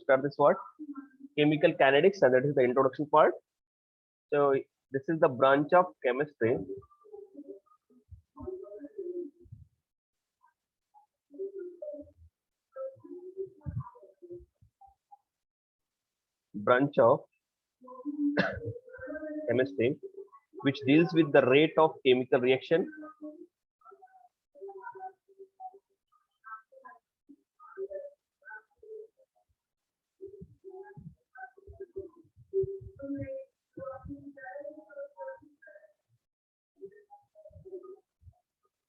start this what? Chemical kinetics, and that is the introduction part. So this is the branch of chemistry chemistry which deals with the rate of chemical reaction,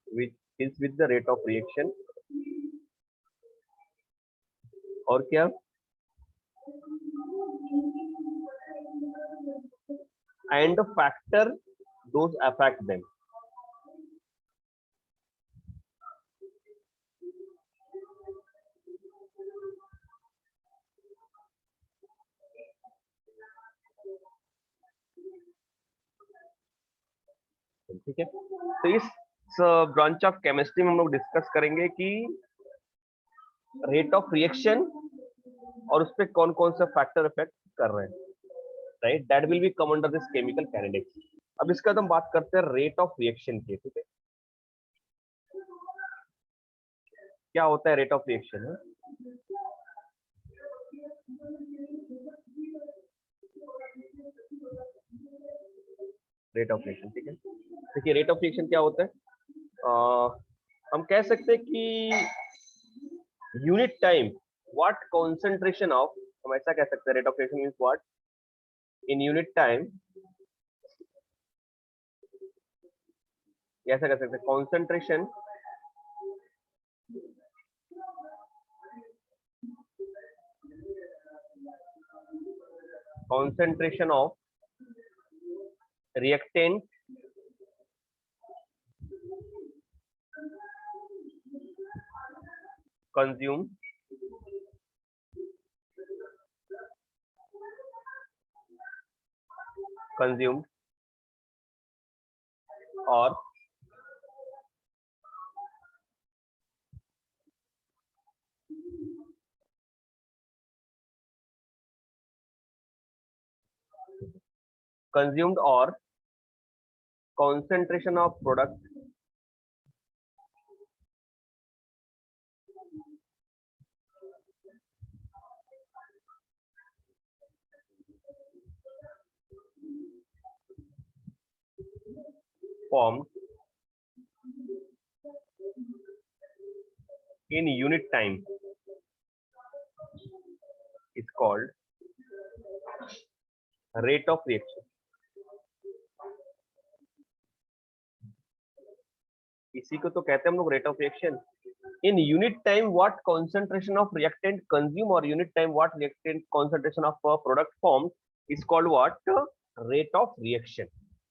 which deals with the rate of reaction, और क्या, and the factor those affect them. ठीक है, तो इस branch of chemistry में हम लोग discuss करेंगे कि रेट ऑफ रिएक्शन और उस पर कौन कौन सा फैक्टर इफेक्ट कर रहे हैं, right, that will be come under this chemical kinetics. अब इसका हम बात करते हैं रेट ऑफ रिएक्शन की. ठीक है, क्या होता है rate of reaction? Rate of reaction, ठीक है, देखिए रेट ऑफ रिएक्शन क्या होता है. हम कह सकते हैं कि unit time what concentration of, हम ऐसा कह सकते हैं rate of reaction means what in unit time, ऐसा कह सकते हैं concentration of reactant consumed or concentration of product formed in unit time is called rate of reaction. इसी को तो कहते हैं हम लोग rate of reaction. In unit time what concentration of reactant consume और unit time what reactant concentration of product form is called what rate of reaction.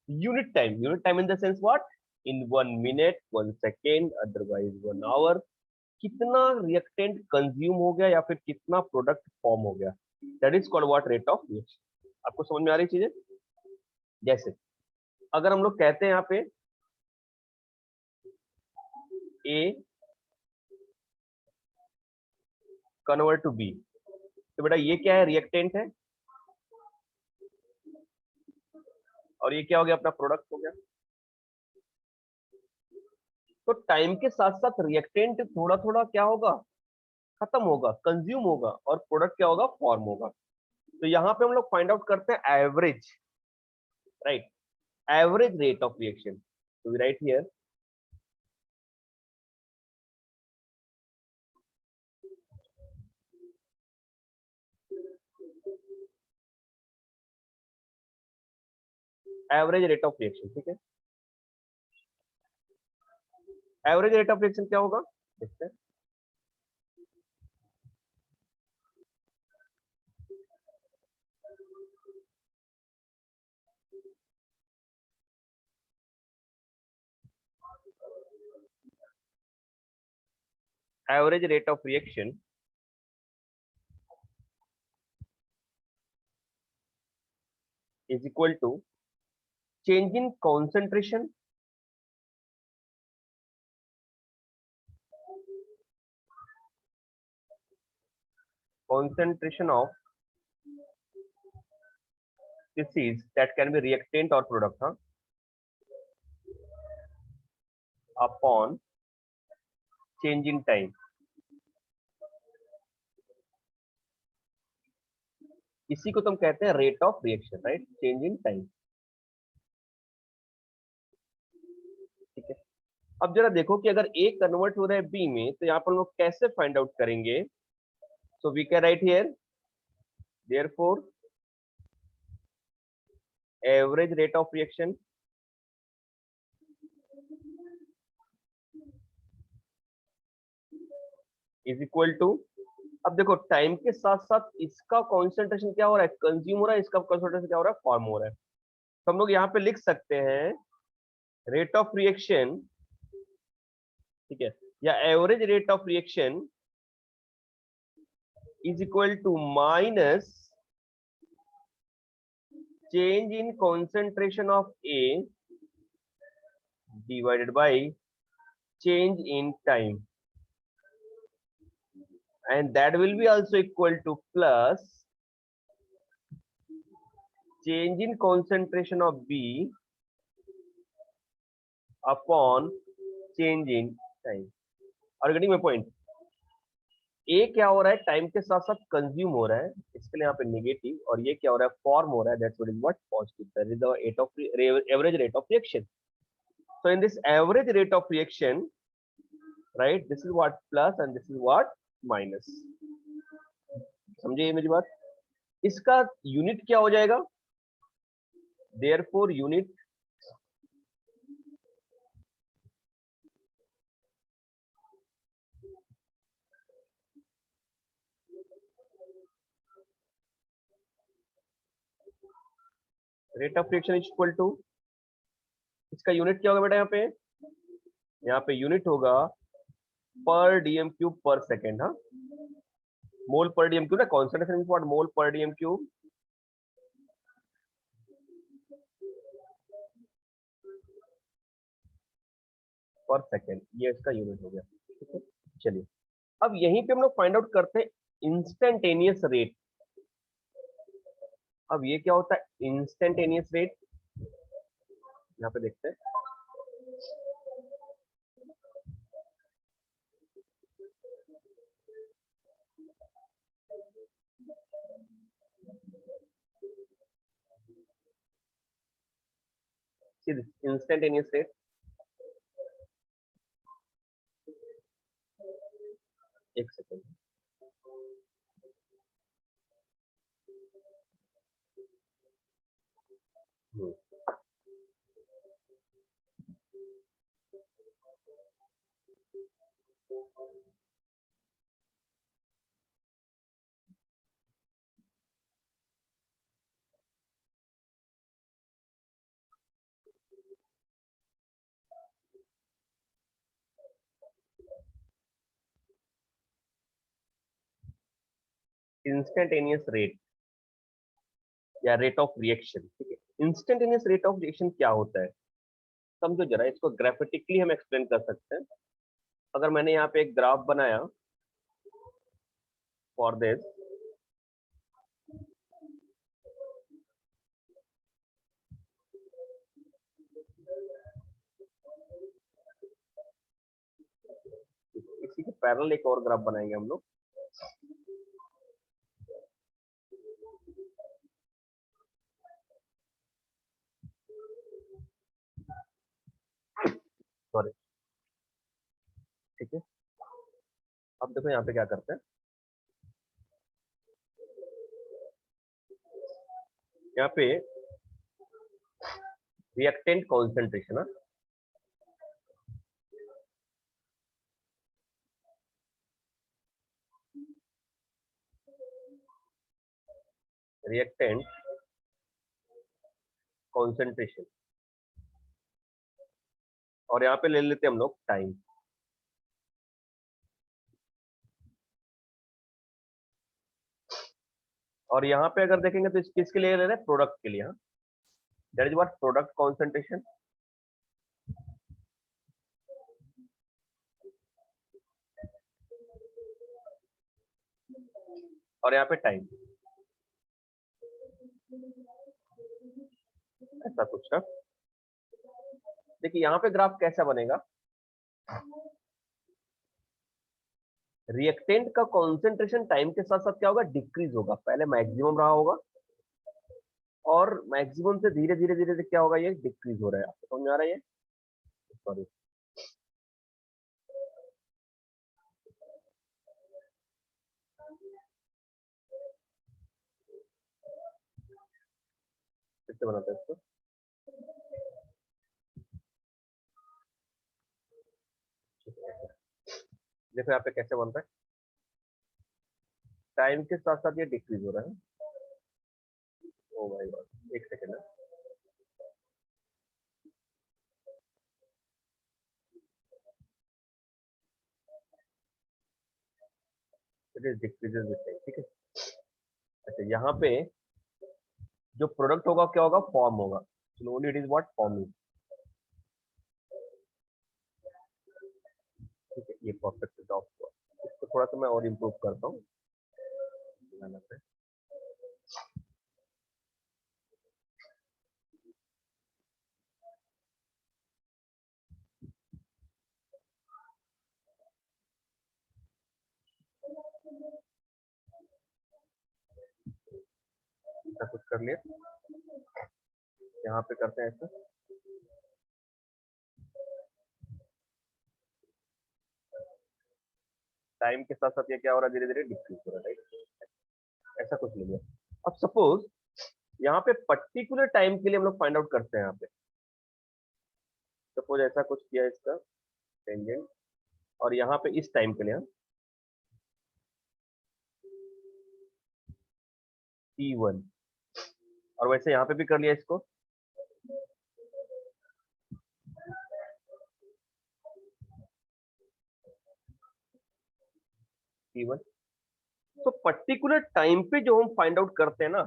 Unit time in the sense what in 1 minute 1 second otherwise 1 hour कितना reactant consume हो गया या फिर कितना product form हो गया, that is called what rate of reaction. आपको समझ में आ रही चीजें? जैसे अगर हम लोग कहते हैं यहाँ पे A कन्वर्ट टू B, तो बेटा ये क्या है, रिएक्टेंट है, और ये क्या हो गया, अपना प्रोडक्ट हो गया. तो टाइम के साथ साथ रिएक्टेंट थोड़ा थोड़ा क्या होगा, खत्म होगा, कंज्यूम होगा, और प्रोडक्ट क्या होगा, फॉर्म होगा. तो यहाँ पे हम लोग फाइंड आउट करते हैं average, right, average rate of reaction. तो we write here average rate of reaction. ठीक है, एवरेज रेट ऑफ रिएक्शन क्या होगा, देखते हैं. Average rate of reaction is equal to change in concentration concentration of species that can be reactant or product, huh? Upon change in time. इसी को तुम कहते हैं rate of reaction, right? Change in time. ठीक है, अब जरा देखो कि अगर ए कन्वर्ट हो रहा है बी में, तो यहाँ पर हम लोग कैसे फाइंड आउट करेंगे? So we can write here therefore average rate of reaction is equal to, अब देखो टाइम के साथ साथ इसका कॉन्सेंट्रेशन क्या हो रहा है, कंज्यूम हो रहा है, इसका कॉन्सेंट्रेशन क्या हो रहा है, फॉर्म हो रहा है। तो हम लोग यहाँ पे लिख सकते हैं रेट ऑफ रिएक्शन, ठीक है, या average rate of reaction is equal to minus change in concentration of A divided by change in time, and that will be also equal to plus change in concentration of B upon change in time. और getting my point, A क्या हो रहा है, time के साथ साथ consume हो रहा है, इसके लिए यहाँ पे नेगेटिव, और ये क्या हो रहा है, फॉर्म हो रहा है, that's what positive, that is the rate of average rate of reaction. So in this average rate of reaction, right, this is what plus and this is what minus. समझे ये मेरी बात? इसका यूनिट क्या हो जाएगा? Therefore unit rate of reaction is equal to, इसका unit क्या होगा बेटा? यहाँ पे यूनिट होगा पर डीएम क्यूब पर सेकेंड, हाँ, मोल पर डीएम क्यूब ना, concentration is what, mole per dm cube पर सेकेंड, ये इसका यूनिट हो गया। ठीक है, चलिए अब यहीं पे हम लोग फाइंड आउट करते हैं इंस्टेंटेनियस रेट। अब ये क्या होता है इंस्टेंटेनियस रेट, यहाँ पे देखते हैं। इंस्टेंटेनियस रेट, एक सेकेंड, इंस्टेंटेनियस रेट या रेट ऑफ रिएक्शन। ठीक है, इंस्टेंटेनियस रेट ऑफ रिएक्शन क्या होता है समझो जरा, इसको ग्राफिटिकली हम एक्सप्लेन कर सकते हैं। अगर मैंने यहाँ पे एक ग्राफ बनाया फॉर दिस, इसी के पैरेलल एक और ग्राफ बनाएंगे हम लोग। सॉरी, ठीक है, अब देखो यहाँ पे क्या करते हैं, यहाँ पे रिएक्टेंट कॉन्सेंट्रेशन, रिएक्टेंट कॉन्सेंट्रेशन, और यहाँ पे ले लेते हैं हम लोग टाइम। और यहाँ पे अगर देखेंगे तो किसके लिए ले रहे हैं, प्रोडक्ट के लिए, हाँ, that is what product concentration. और यहाँ पे टाइम, ऐसा कुछ ना। देखिए यहाँ पे ग्राफ कैसा बनेगा, रिएक्टेंट का कॉन्सेंट्रेशन टाइम के साथ साथ क्या होगा, डिक्रीज होगा। पहले मैक्सिमम रहा होगा और मैक्सिमम से धीरे धीरे धीरे क्या होगा, ये डिक्रीज हो रहा है। आपको समझ आ रहा है ये, सॉरी। किससे बनाते हैं इसको, देखो यहाँ पे कैसे बनता है, टाइम के साथ साथ ये डिक्रीज हो रहा है। ओ माय गॉड, एक सेकेंड है। It is decreases with time, ठीक है। अच्छा यहाँ पे जो प्रोडक्ट होगा क्या होगा, फॉर्म होगा। Slowly it is what, forming, ठीक है। ये परफेक्ट जॉब हुआ। इसको थोड़ा सा मैं और इम्प्रूव करता हूँ। ऐसा कुछ कर लिया, यहाँ पे करते हैं ऐसा। टाइम के साथ साथ ये क्या हो रहा है, धीरे धीरे डिक्रीज हो रहा है, राइट। ऐसा कुछ नहीं है। अब सपोज यहाँ पे पर्टिकुलर टाइम के लिए हम लोग फाइंड आउट करते हैं। यहाँ पे सपोज ऐसा कुछ किया इसका टेंजेंट, और यहाँ पे इस टाइम के लिए T1, और वैसे यहाँ पे भी कर लिया इसको T1। तो पर्टिकुलर टाइम पे जो हम फाइंड आउट करते हैं ना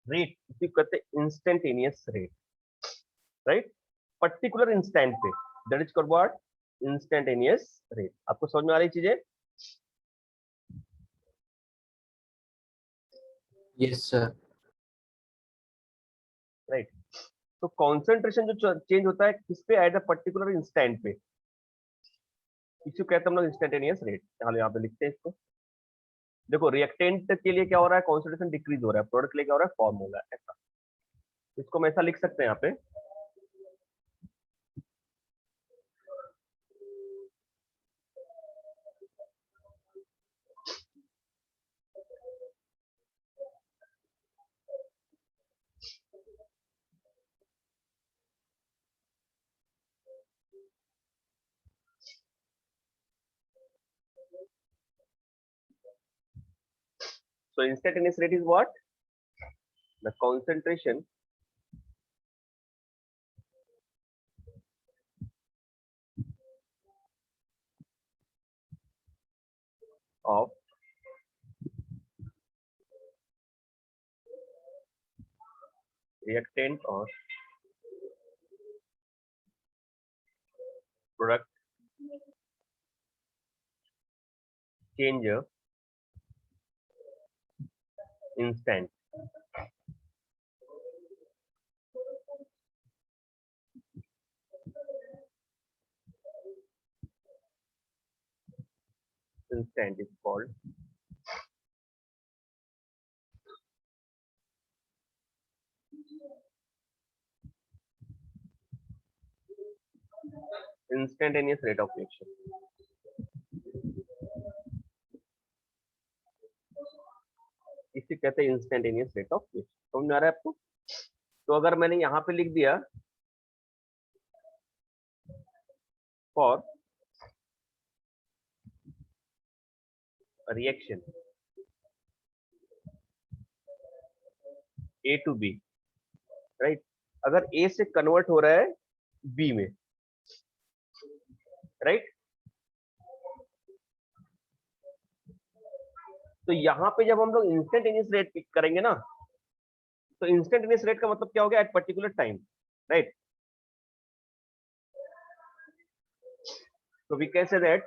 रेट, इसी को कहते हैं instantaneous rate, right. Particular instant पे, that is called what, instantaneous rate. आपको समझ में आ रही चीजें, यस सर। राइट। तो कॉन्सेंट्रेशन जो चेंज होता है किस पे, एट अ पर्टिकुलर इंस्टेंट पे, इसी को कहते हैं हम लोग इंस्टेंटेनियस रेट। यहाँ पे लिखते हैं इसको। देखो रिएक्टेंट के लिए क्या हो रहा है, कॉन्सेंट्रेशन डिक्रीज हो रहा है, प्रोडक्ट के लिए क्या हो रहा है, फॉर्म हो रहा है, ऐसा। इसको हम ऐसा लिख सकते हैं यहाँ पे, so instantaneous rate is what, the concentration of reactant or product change instant, instant is called instantaneous rate of reaction। इसे कहते हैं इंस्टेंटेनियस रेट ऑफ रिएक्शन। समझ में आ रहा है आपको। तो अगर मैंने यहाँ पे लिख दिया for reaction A to B, right. अगर ए से कन्वर्ट हो रहा है बी में, राइट। तो यहाँ पे जब हम लोग इंस्टेंटेनियस रेट पिक करेंगे ना, तो इंस्टेंटेनियस रेट का मतलब क्या हो गया, एट पर्टिकुलर टाइम, राइट। तो we can say that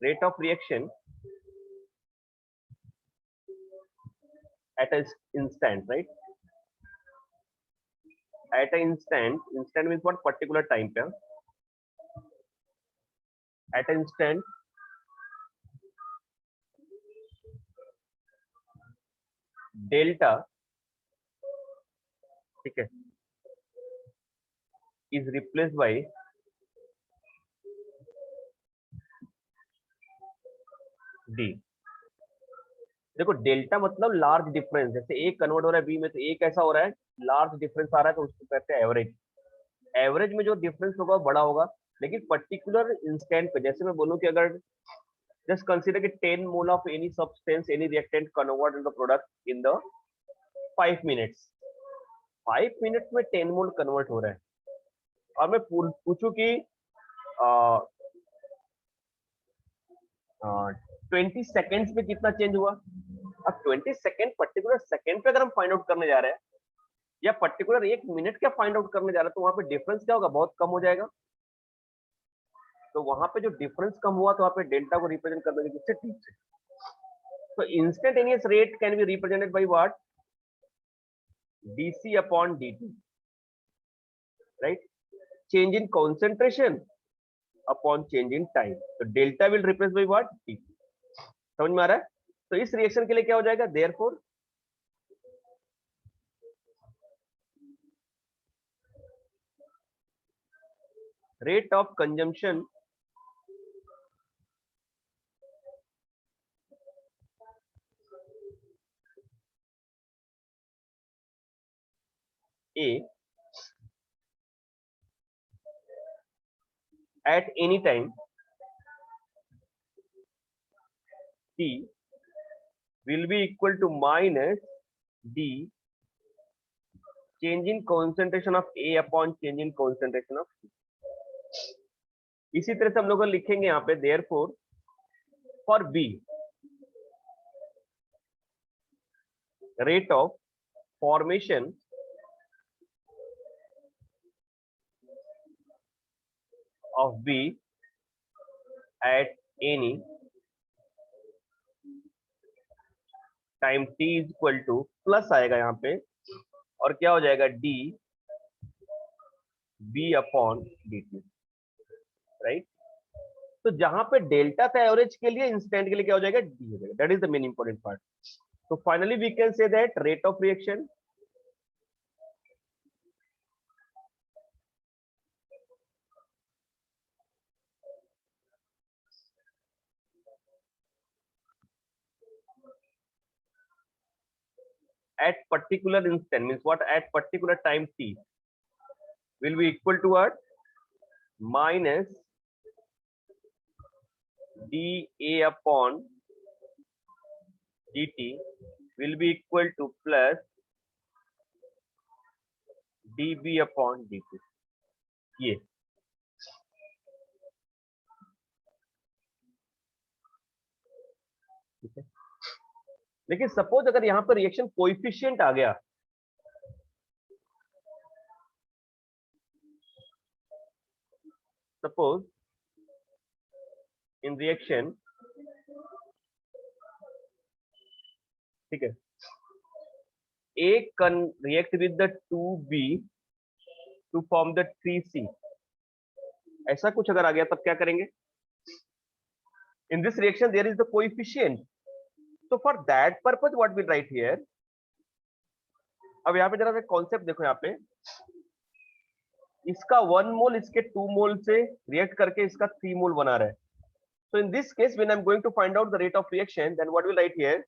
rate of reaction at a instant, right? At an instant means what? Particular time पे. At an instant delta, ठीक है, is replaced by d. देखो डेल्टा मतलब large difference, जैसे एक convert हो रहा है बी में तो एक ऐसा हो रहा है लार्ज डिफरेंस आ रहा है तो उसको कहते हैं एवरेज. एवरेज में जो डिफरेंस होगा वो बड़ा होगा, लेकिन पर्टिकुलर इंस्टेंट पे, जैसे मैं बोलूं कि अगर जस्ट कंसीडर कि 10 mole of any substance any reactant convert in the product in the 5 minutes, 5 minutes में 10 मोल कन्वर्ट हो रहा है, और मैं पूछूं कि 20 सेकेंड्स में कितना चेंज हुआ. अब 20 सेकेंड पर्टिकुलर सेकेंड पे अगर हम फाइंड आउट करने जा रहे हैं या पर्टिकुलर एक मिनट का फाइंड आउट करने जा रहे हैं, तो वहां पे डिफरेंस क्या होगा? बहुत कम हो जाएगा. तो वहां पे जो डिफरेंस कम हुआ तो वहां पे डेल्टा को रिप्रेजेंट करने के किससे? टी से. तो instantaneous rate can be represented by what? dc upon dt, right? Change in concentration upon change in time. तो delta will replace by what? T. समझ में आ रहा है? तो इस रिएक्शन के लिए क्या हो जाएगा? Therefore rate of consumption A at any time T will be equal to minus D change in concentration of A upon change in concentration of T. इसी तरह से हम लोग लिखेंगे यहाँ पे therefore for B rate of formation of B at any time t is equal to plus आएगा यहाँ पे, और क्या हो जाएगा? D B upon d t, right? तो जहां पे डेल्टा था एवरेज के लिए, इंस्टेंट के लिए क्या हो जाएगा? डी हो जाएगा. That is the main important part. तो finally we can say that rate of reaction at particular instant means what? At particular time t will be equal to what? Minus dA upon dt will be equal to plus dB upon dt. ये ठीक है. लेकिन suppose अगर यहां पर reaction coefficient आ गया, suppose in reaction, ठीक है, A can react with the 2B to form the 3C, ऐसा कुछ अगर आ गया तब क्या करेंगे? In this reaction there is the coefficient, so for that purpose what we write here. अब यहाँ पे जरा कॉन्सेप्ट देखो, यहाँ पे इसका 1 मोल इसके 2 मोल से रिएक्ट करके इसका 3 मोल बना रहा है. So in this case when I'm going to find out the rate of reaction, then what we write here?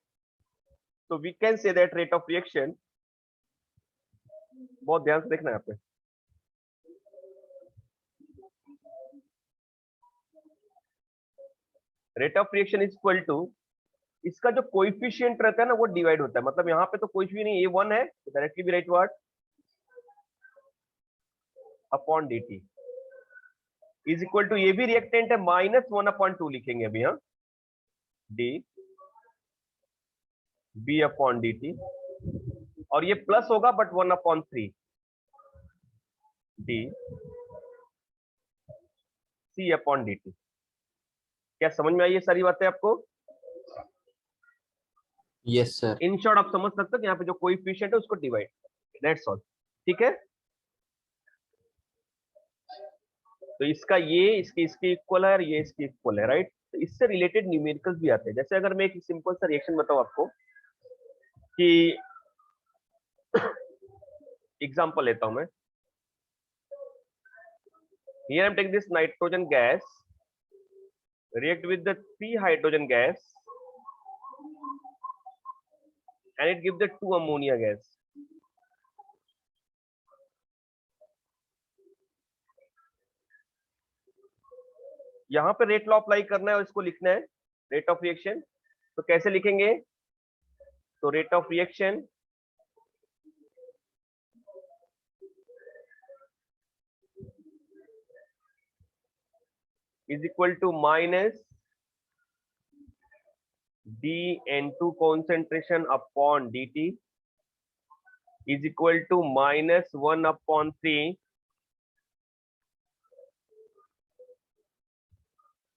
So we can say that rate of reaction, बहुत ध्यान से देखना है यहाँ पे, rate of reaction is equal to इसका जो coefficient रहता है ना वो डिवाइड होता है. मतलब यहाँ पे तो कोई भी नहीं, ये 1 है तो डायरेक्टली भी write what? Upon dt is equal to, ये भी रिएक्टेंट है, -1/2 लिखेंगे अभी. हाँ, डी बी अपॉन dt, और ये प्लस होगा but 1/3 d C upon dt. क्या समझ में आई ये सारी बातें आपको? Yes sir. इन शॉर्ट आप समझ सकते हो कि यहाँ पे जो कोएफिशिएंट है उसको डिवाइड, दैट्स ऑल। ठीक है, तो इसका ये इसके इक्वल है और ये इसके इक्वल है, राइट। तो इससे रिलेटेड न्यूमेरिकल्स भी आते हैं। जैसे अगर मैं एक सिंपल सा रिएक्शन बताऊं आपको कि एग्जांपल लेता हूं मैं। Here I am taking this nitrogen gas react with the 3 hydrogen gas and it gives the 2 ammonia gas. यहाँ पे रेट लॉ अप्लाई करना है और इसको लिखना है रेट ऑफ रिएक्शन। तो कैसे लिखेंगे? तो rate of reaction is equal to minus dN2 concentration upon dt is equal to minus 1 upon 3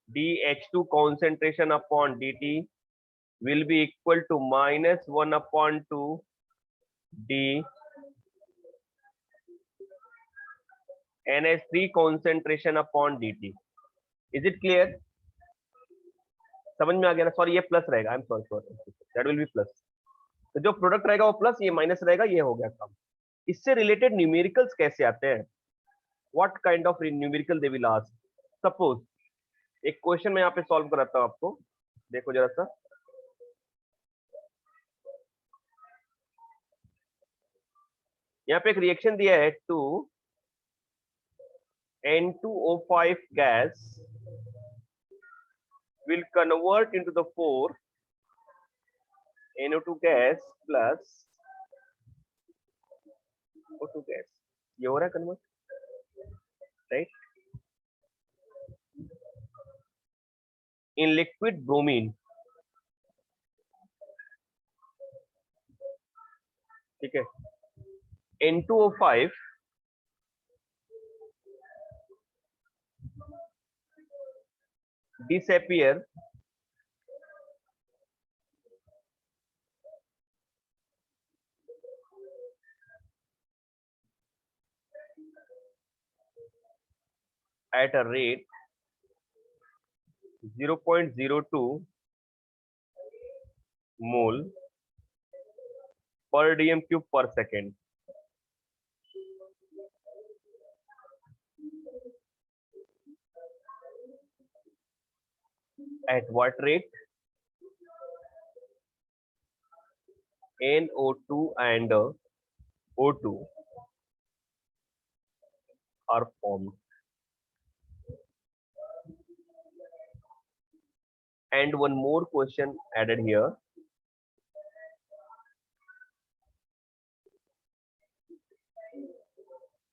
dH2 concentration upon dt will be equal to minus 1 upon 2 d NH3 concentration upon dt. Is it clear? समझ में आ गया ना? Sorry ये plus रहेगा, I am sorry, that will be plus. तो जो product रहेगा वो प्लस, ये माइनस रहेगा, ये हो गया काम। इससे रिलेटेड न्यूमेरिकल्स कैसे आते हैं? What kind of numerical they will ask. Suppose एक क्वेश्चन मैं यहाँ पे सॉल्व कराता हूँ आपको, देखो जरा सा। यहाँ पे एक रिएक्शन दिया है, 2 N2O5 gas will convert into the 4 NO2 gas plus O2 gas। ये हो रहा है convert, right, in liquid bromine. ठीक है, N2O5 disappear at a rate 0.02 mole per dm cube per second। At what rate NO2 and O2 are formed? And one more question added here,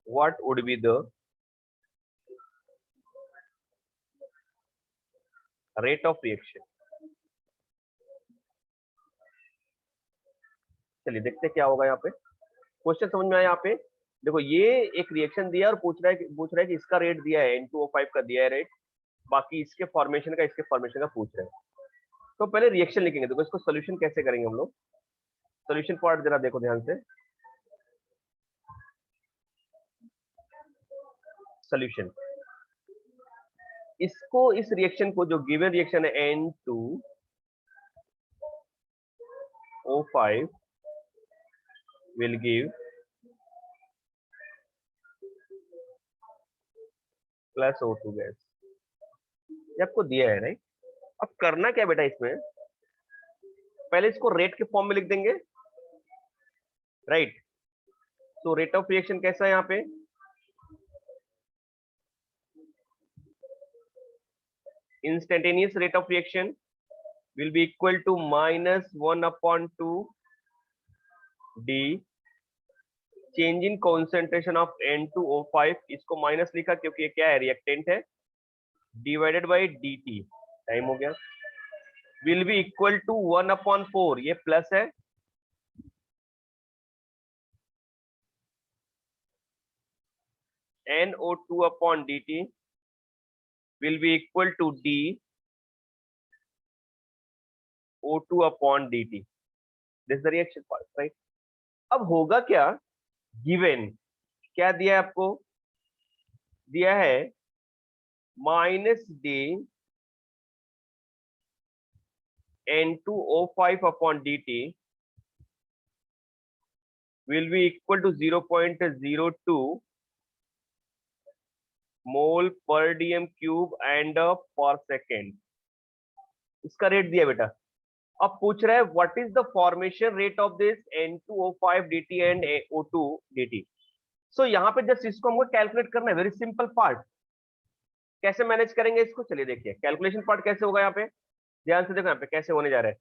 what would be the rate of reaction? चलिए देखते हैं क्या होगा। यहाँ पे question समझ में आया? यहाँ पे देखो, ये एक रिएक्शन दिया और पूछ रहा है कि इसका रेट दिया है, N2O5 का दिया है रेट, बाकी इसके फॉर्मेशन का पूछ रहे हैं। तो पहले रिएक्शन लिखेंगे। देखो इसको सोल्यूशन कैसे करेंगे हम लोग। सोल्यूशन पार्ट जरा देखो ध्यान से। सोल्यूशन, इसको, इस रिएक्शन को, जो गिवन रिएक्शन है N2O5 will give plus O2 gas. ये आपको दिया है, राइट। अब करना क्या बेटा, इसमें पहले इसको रेट के फॉर्म में लिख देंगे, राइट। तो रेट ऑफ रिएक्शन कैसा है यहाँ पे? Instantaneous rate of reaction will be equal to minus 1 upon 2 d change in concentration of N2O5, इसको माइनस लिखा क्योंकि ये क्या है, रिएक्टेंट है, डिवाइडेड बाई dt। टाइम हो गया। Will be equal to 1 upon 4, ये प्लस है, NO2 upon dt will be equal to d O2 upon dt, this the reaction part, right. अब होगा क्या, गिवन क्या दिया है आपको, दिया है -d N2O5 upon dt will be equal to 0.02 mole per dm cube and per second। इसका रेट दिया बेटा। अब पूछ रहा है what is the formation rate of this N2O5 dt and O2 dt। सो यहाँ पे जस्ट इसको हमको कैलकुलेट करना है, वेरी सिंपल पार्ट। कैसे मैनेज करेंगे इसको, चलिए देखिए कैलकुलेशन पार्ट कैसे होगा। यहाँ पे ध्यान से देखो, यहाँ पे कैसे होने जा रहा है।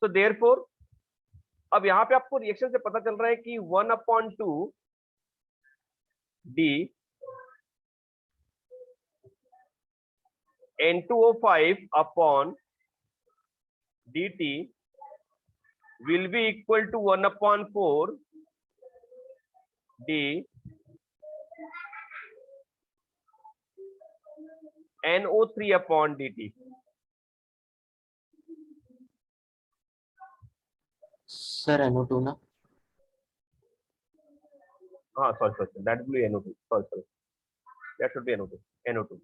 तो देयरफॉर अब यहाँ पे आपको रिएक्शन से पता चल रहा है कि 1/2 d N2O5 upon dt will be equal to 1/4 d NO3 upon dt। Sir NO2 ना? हाँ sorry, that will be NO2, sorry that should be NO2।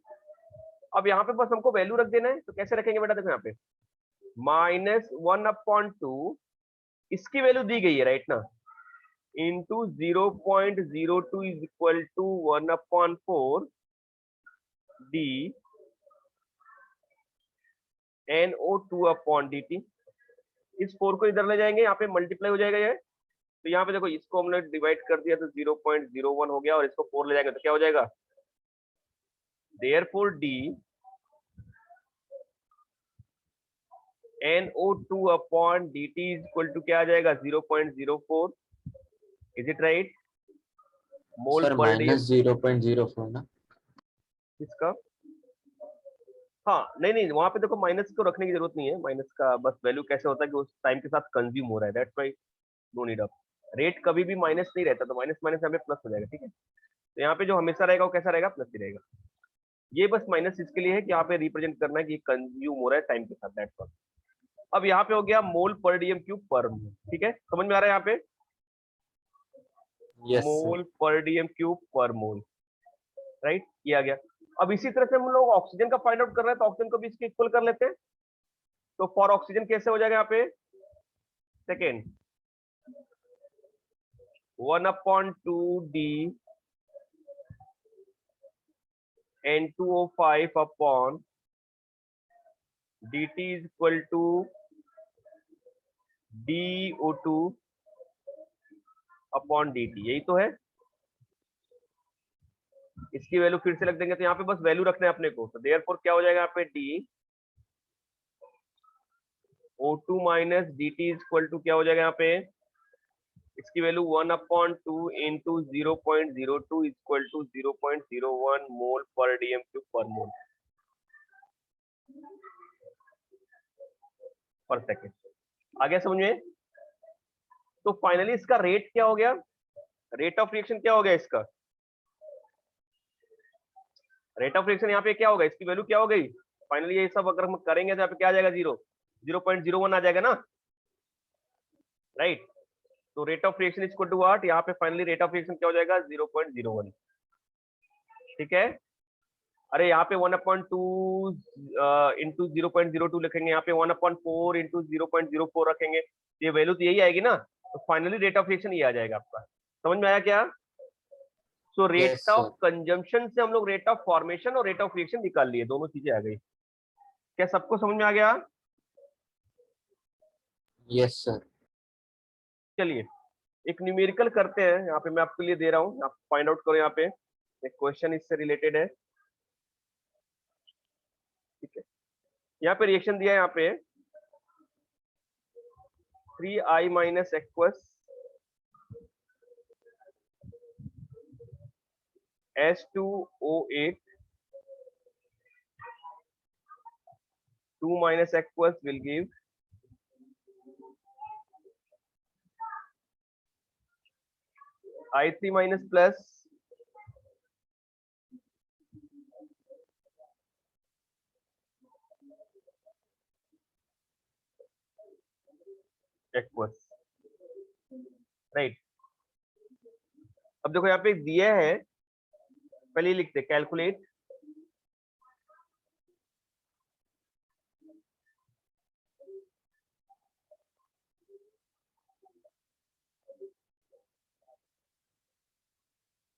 अब यहाँ पे बस हमको वैल्यू रख देना है। तो कैसे रखेंगे बेटा, देखो यहाँ पे -1/2 इसकी वैल्यू दी गई है, राइट ना, into 0.02 is equal to 1/4 d NO2 upon dt। इस 4 को इधर ले जाएंगे, यहाँ पे मल्टीप्लाई हो जाएगा ये। तो यहाँ पे देखो इसको हमने डिवाइड कर दिया तो 0.01 हो गया, और इसको 4 ले जाएंगे तो क्या हो जाएगा, therefore d NO2 upon dt is equal to क्या आ जाएगा, 0.04। Is it right, mole sir per day. -0.04 ना? इसका हाँ नहीं वहां पे देखो माइनस को रखने की जरूरत नहीं है। माइनस का बस वैल्यू कैसे होता है कि उस टाइम के साथ कंज्यूम हो रहा है, that's why no need of. Rate कभी भी माइनस नहीं रहता, तो माइनस माइनस यहाँ पे प्लस हो जाएगा, ठीक है। तो यहाँ पे जो हमेशा रहेगा वो कैसा रहेगा, प्लस ही रहेगा। ये बस माइनस इसके लिए है कि यहाँ पे रिप्रेजेंट करना है कि कंज्यूम हो रहा है टाइम के साथ, दैट्स ऑल। अब यहाँ पे हो गया मोल पर डीएम क्यूब पर मोल, ठीक है, समझ में आ रहा है यहाँ पे, यस सर। मोल पर डीएम क्यूब पर मोल, राइट, किया गया। अब इसी तरह से हम लोग ऑक्सीजन का फाइंड आउट कर रहे हैं, तो ऑक्सीजन को भी इसके इक्वल कर लेते हैं। तो फॉर ऑक्सीजन कैसे हो जाएगा यहाँ पे, second 1/2 d N2O5 upon dt is equal to DO2 upon dt, यही तो है। इसकी वैल्यू फिर से रख देंगे, तो यहाँ पे बस वैल्यू रखना है अपने को। तो देयरफॉर क्या हो जाएगा यहाँ पे, d O2 minus dt is equal to क्या हो जाएगा यहाँ पे, इसकी value 1/2 into 0.02 is equal to 0.01 mole per dm cube पर मोल पर सेकेंड। आ गया समझ में। तो फाइनली इसका रेट क्या हो गया, रेट ऑफ रिएक्शन क्या हो गया इसका, रेट ऑफ रिएक्शन यहाँ पे क्या होगा, इसकी वैल्यू क्या हो गई। फाइनली ये सब अगर हम करेंगे तो यहाँ पे क्या आ जाएगा, 0.01 आ जाएगा ना, राइट। तो rate of reaction is equal to what, यहाँ पे फाइनली रेट ऑफ रिएक्शन क्या हो जाएगा, 0.01, ठीक है। अरे यहाँ पे 1/2 इंटू 0.02 लिखेंगे, यहाँ पे 1/4 इंटू 0.04 रखेंगे, ये वैल्यू तो यही आएगी ना। तो फाइनली रेट ऑफ रिएक्शन ये आ जाएगा आपका। समझ में आया क्या। So yes rate of sir. Consumption से हम लोग रेट ऑफ फॉर्मेशन और रेट ऑफ रिएक्शन निकाल लिए, दोनों चीजें आ गई। क्या सबको समझ में आ गया। Yes sir. चलिए एक न्यूमेरिकल करते हैं, यहाँ पे मैं आपके लिए दे रहा हूँ, आप फाइंड आउट करो। यहाँ पे एक क्वेश्चन इससे रिलेटेड है, ठीक है। यहाँ पे रिएक्शन दिया है, यहाँ पे 3I minus aqueous H2O8 2 minus aqueous will give I3 minus plus aqueous, right. अब देखो यहाँ पे दिया है, पहले लिखते calculate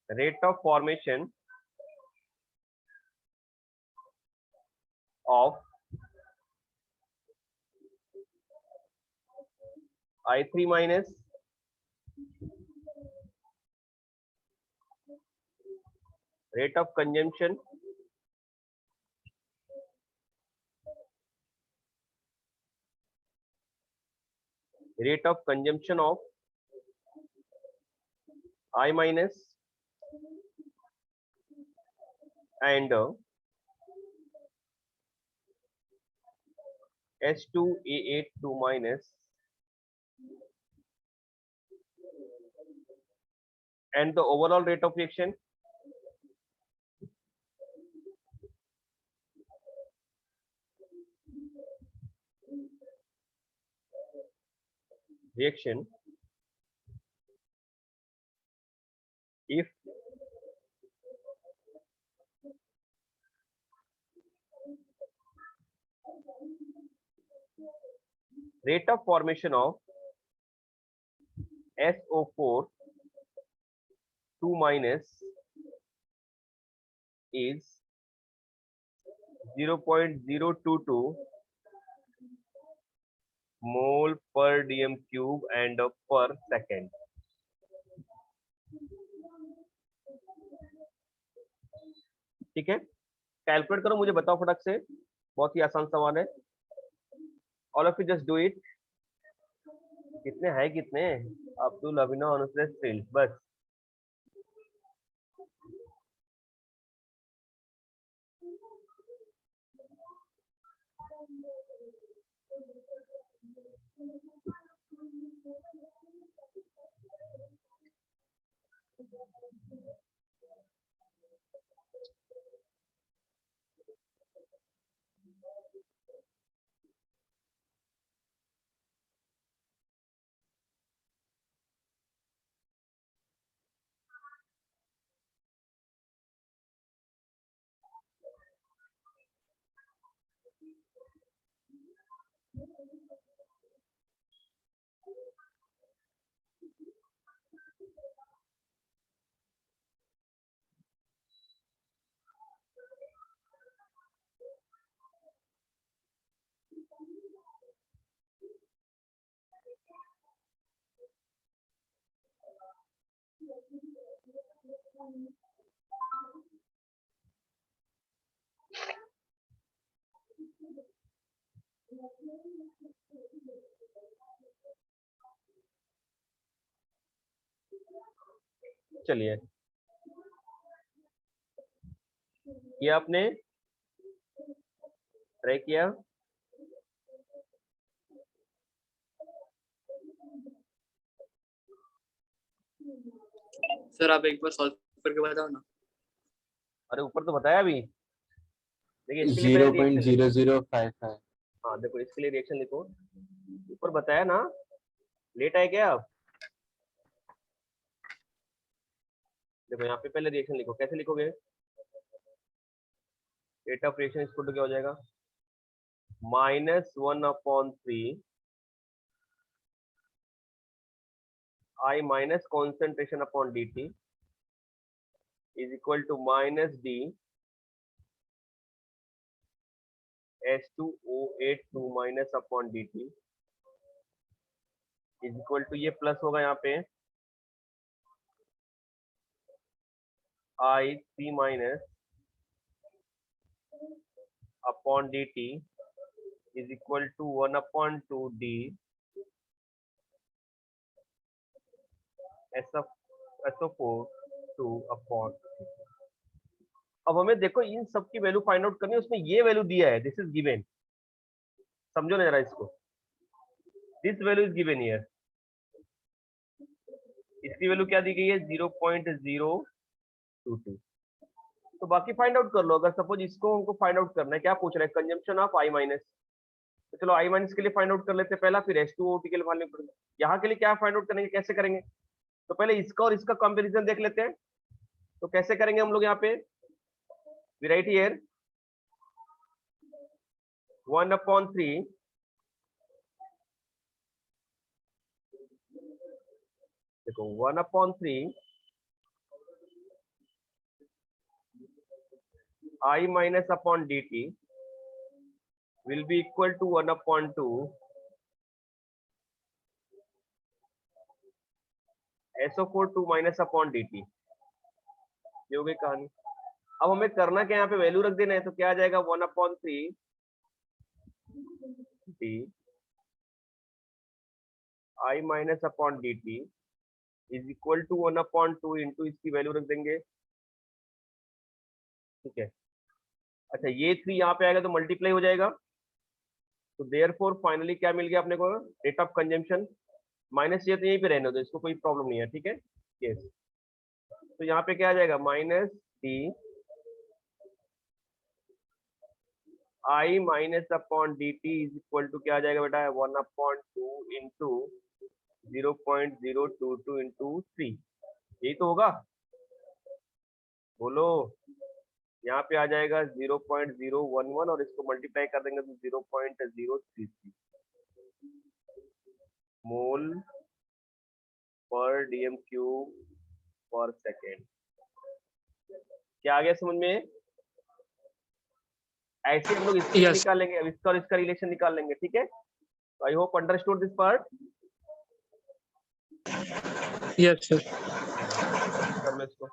rate of formation of I3 minus rate of consumption of I minus and H2A82 minus and the overall rate of reaction if rate of formation of SO4 2 minus is 0.022 mole per dm cube and per second। ठीक है, calculate करो, मुझे बताओ फटक से, बहुत ही आसान सवाल है। All of you just do it. कितने हैं कितने? अब्दुल अभिनव अनुश्रेष्ठ स्टिल, बस। चलिए, ये आपने ट्राई किया? सर आप एक बार सॉल्व करके बताओ ना। अरे ऊपर तो बताया अभी, देखिए इसके लिए पहले रिएक्शन लिखो। 0.0055। हाँ देखो, इसके लिए रिएक्शन लिखो, ऊपर बताया ना। लेट आए क्या आप? देखो यहाँ पे पहले रिएक्शन लिखो, कैसे लिखोगे? रेट ऑफ रिएक्शन इसको तो क्या हो जाएगा? -1/3 I minus concentration upon dt is equal to minus d H2O82 minus upon dt is equal to, ये प्लस होगा यहाँ पे I3 minus upon dt is equal to 1/2 d SO4 2 upon। अब हमें देखो इन सब की वैल्यू फाइंड आउट करनी है, उसमें ये वैल्यू दिया है, दिस इज गिवन। समझो ना जरा इसको, this value is given here, इसकी वैल्यू क्या दी गई है? 0.022। तो बाकी फाइंड आउट कर लो। अगर सपोज इसको हमको फाइंड आउट करना है, क्या पूछ रहा है? कंजम्पशन ऑफ आई माइनस, तो चलो आई माइनस के लिए फाइंड आउट कर लेते हैं पहला, फिर H2O के लिए फाइंड आउट। यहाँ के लिए क्या फाइंड आउट करेंगे, कैसे करेंगे? तो पहले इसका और इसका कंपैरिजन देख लेते हैं। तो कैसे करेंगे हम लोग यहाँ पे? वी राइट हियर 1/3 देखो 1/3 I minus upon dt will be equal to 1/2 SO4 2 minus upon dt। ये हो गई कहानी। अब हमें करना क्या, यहाँ पे वैल्यू रख देना है, तो क्या आ जाएगा 1/3 d I minus upon dt is equal to 1/2 into इसकी वैल्यू रख देंगे, ठीक है। अच्छा ये 3 यहाँ पे आएगा तो मल्टीप्लाई हो जाएगा, तो देयरफॉर फाइनली क्या मिल गया अपने को, रेट ऑफ कंजम्पशन। माइनस ये तो यहीं पे रहने दो, इसको कोई प्रॉब्लम नहीं है, ठीक है। यस, तो यहाँ पे क्या आ जाएगा minus d I minus upon d t is equal to क्या आ जाएगा बेटा 1/2 इंटू 0.022 इंटू 3। यही तो होगा, बोलो। यहाँ पे आ जाएगा 0.011 और इसको मल्टीप्लाई कर देंगे तो 0.033 मोल पर डीएम क्यूब पर सेकेंड। क्या आ गया समझ में? ऐसे हम लोग इसको Yes. निकालेंगे, अब इसका और इसका रिलेशन निकाल लेंगे, ठीक है। I hope understood this part. Yes, sir. कर लो इसको।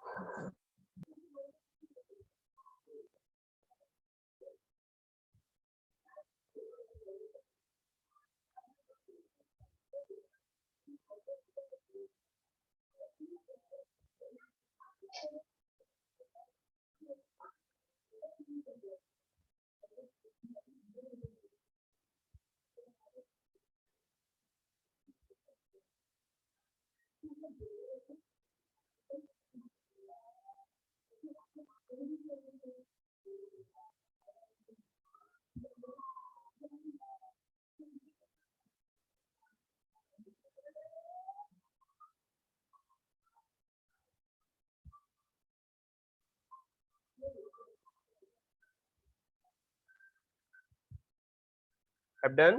Have done?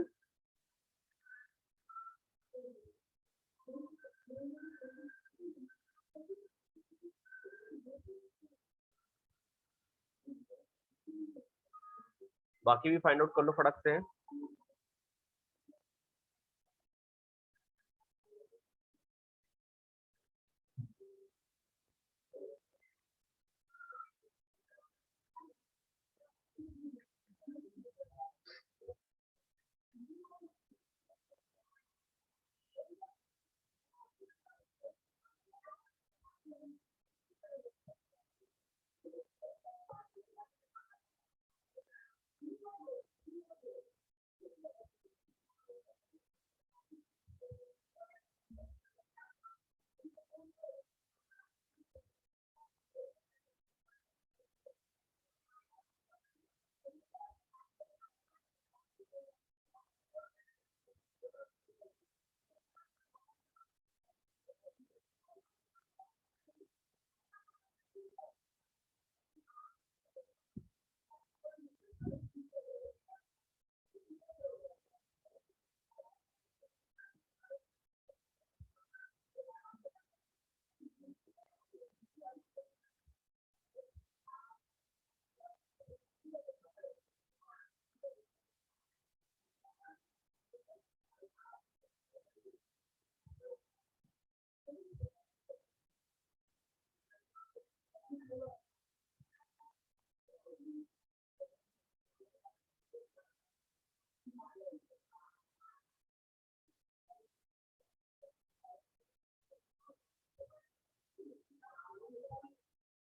बाकी भी फाइंड आउट कर लो फटक से।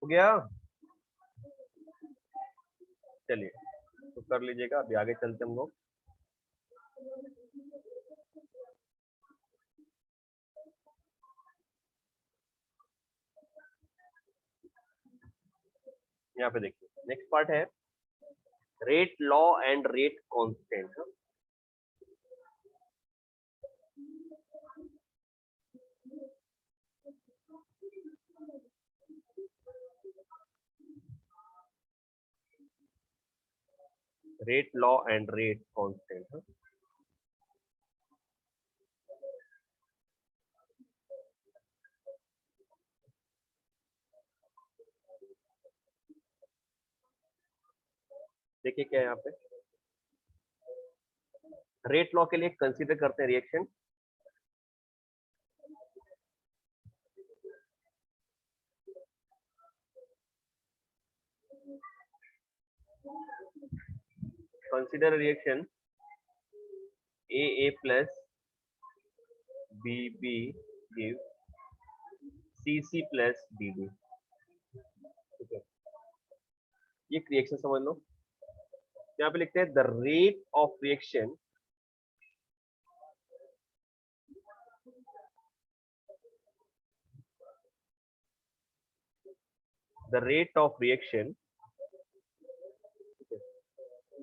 हो गया? चलिए तो कर लीजिएगा, अभी आगे चलते हम लोग। यहाँ पे देखिए नेक्स्ट पार्ट है rate law and rate constant. rate law and rate constant. देखिए क्या है यहाँ पे, रेट लॉ के लिए कंसीडर करते हैं reaction, consider reaction AA plus BB give CC plus DD. ठीक है, ये रिएक्शन समझ लो। यहाँ पे लिखते हैं the rate of reaction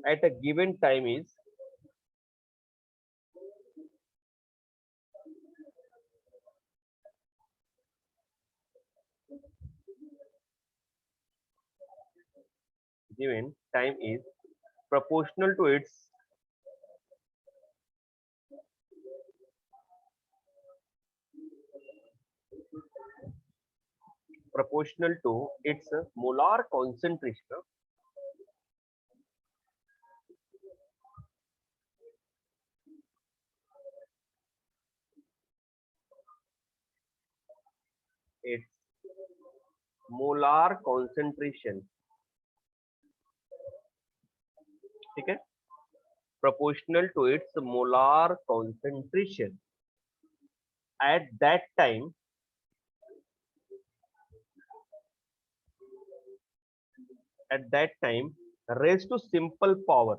at a given time is proportional to its molar concentration. Its molar concentration, ठीक है, proportional to its molar concentration at that time raised to simple power.